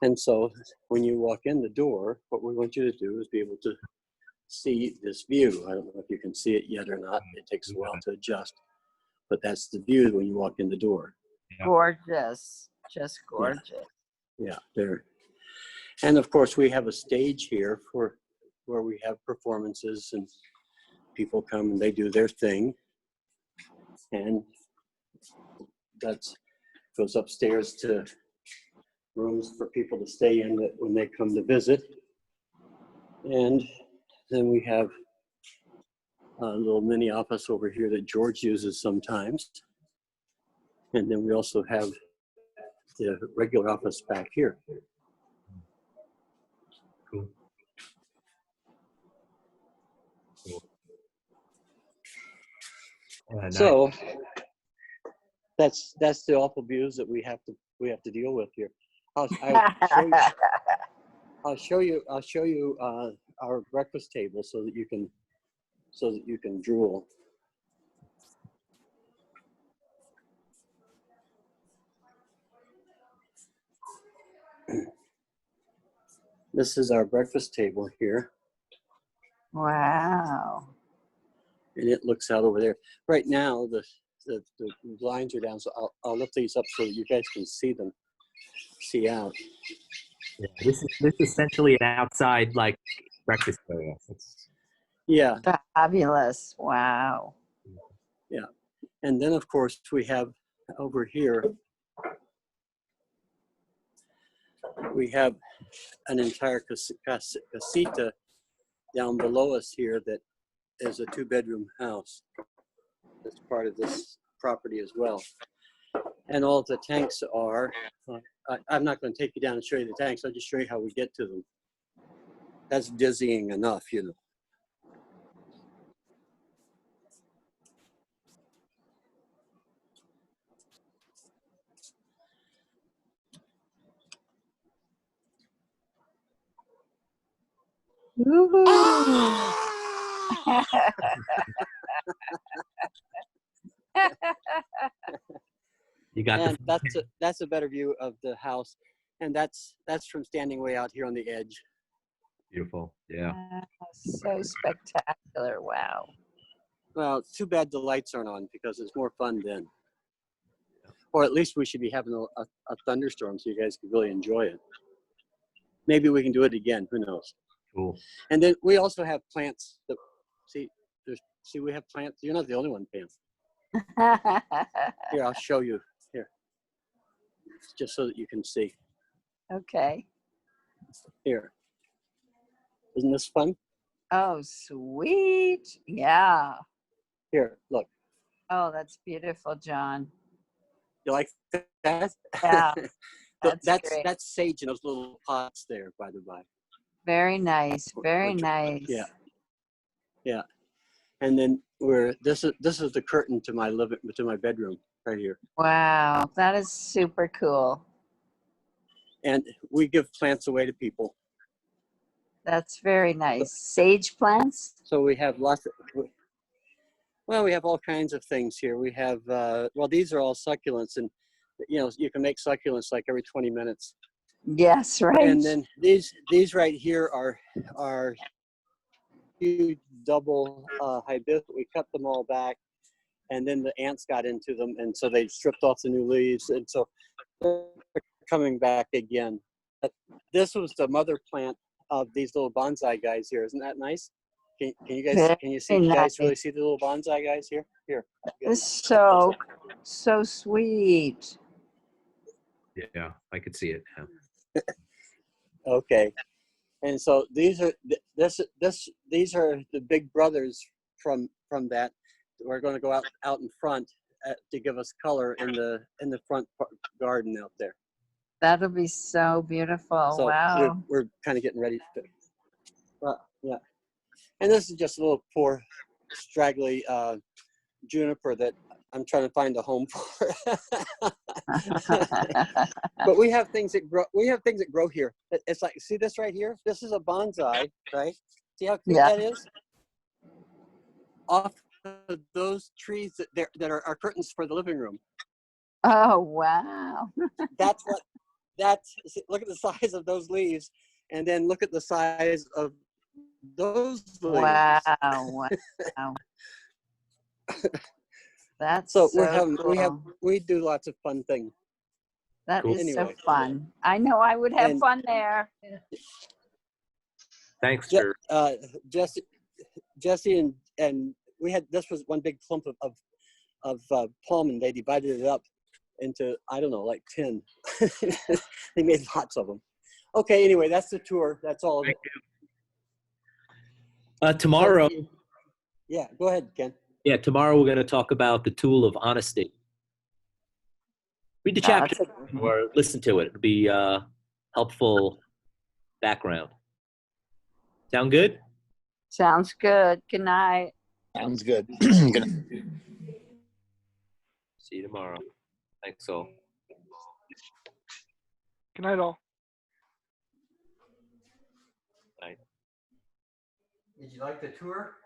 I: And so when you walk in the door, what we want you to do is be able to see this view. I don't know if you can see it yet or not. It takes a while to adjust, but that's the view when you walk in the door.
A: Yeah.
G: Gorgeous, just gorgeous.
I: Yeah, there. And of course, we have a stage here for where we have performances and people come and they do their thing. And that goes upstairs to rooms for people to stay in that when they come to visit. And then we have a little mini office over here that George uses sometimes. And then we also have the regular office back here.
A: Cool. Cool. Nice.
I: So that's the awful views that we have to deal with here. I'll show you our breakfast table so that you can drool. This is our breakfast table here.
G: Wow.
I: And it looks out over there. Right now, the blinds are down, so I'll lift these up so that you guys can see out.
A: Yeah, this is essentially an outside like breakfast area.
I: Yeah.
G: Fabulous. Wow.
I: Yeah. And then, of course, we have over here, we have an entire casita down below us here that is a 2-bedroom house. That's part of this property as well. And all of the tanks are, I'm not going to take you down and show you the tanks. I'll just show you how we get to them. That's dizzying enough, you know.
G: Woohoo.
A: You got
I: And
A: the
I: that's a better view of the house, and that's from standing way out here on the edge.
A: beautiful. Yeah.
G: So spectacular. Wow.
I: Well, too bad the lights aren't on because it's more fun then. Or at least we should be having a thunderstorm so you guys can really enjoy it. Maybe we can do it again. Who knows?
A: Cool.
I: And then we also have plants. That, see, we have plants. You're not the only one, Pam. Here, I'll show you. Here, just so that you can see.
G: Okay.
I: Here. Isn't this fun?
G: Oh, sweet. Yeah.
I: Here, look.
G: Oh, that's beautiful, John.
I: You like that?
G: Yeah. Great.
I: That's sage in those little pots there, by the by.
G: Very nice. Very nice.
I: Yeah. Yeah. And then this is the curtain to my bedroom right here.
G: Wow, that is super cool.
I: And we give plants away to people.
G: That's very nice. Sage plants?
I: So we have we have all kinds of things here. We have, these are all succulents, and you can make succulents like every 20 minutes.
G: Yes, right.
I: And then these right here are huge double hibiscus. We cut them all back, and then the ants got into them, and so they stripped off the new leaves, and so they're coming back again. But this was the mother plant of these little bonsai guys here. Isn't that nice? Can you guys really see the little bonsai guys here? Here.
G: It's so sweet.
A: Yeah, I could see it. Yeah.
I: Okay. And so these are these are the big brothers from that. We're going to go out in front to give us color in the front garden out there.
G: That'll be so beautiful.
I: So
G: wow.
I: we're kind of getting ready to. Yeah. And this is just a little poor, straggly juniper that I'm trying to find a home for. But we have things that grow. We have things that grow here. It's like, see this right here? This is a bonsai, right? See how cute that is? Off of those trees that are curtains for the living room.
G: Oh wow.
I: Look at the size of those leaves, and then look at the size of those leaves.
G: Wow. That's
I: so
G: cool.
I: we do lots of fun things.
G: That
A: Cool.
G: is so fun. I know I would have fun there.
A: Thanks for
I: Jesse and we had, this was one big clump of palm, and they divided it up into, I don't know, like 10. They made lots of them. Okay, anyway, that's the tour. That's all of it.
A: Tomorrow.
I: Yeah, go ahead, Ken.
A: Yeah, tomorrow we're going to talk about the tool of honesty. Read the chapter or listen to it. It'll be helpful background. Sound good?
G: Sounds good. Good night.
B: Sounds good. Good night.
A: See you tomorrow. Thanks all.
C: Good night, all.
A: Night.
D: Did you like the tour?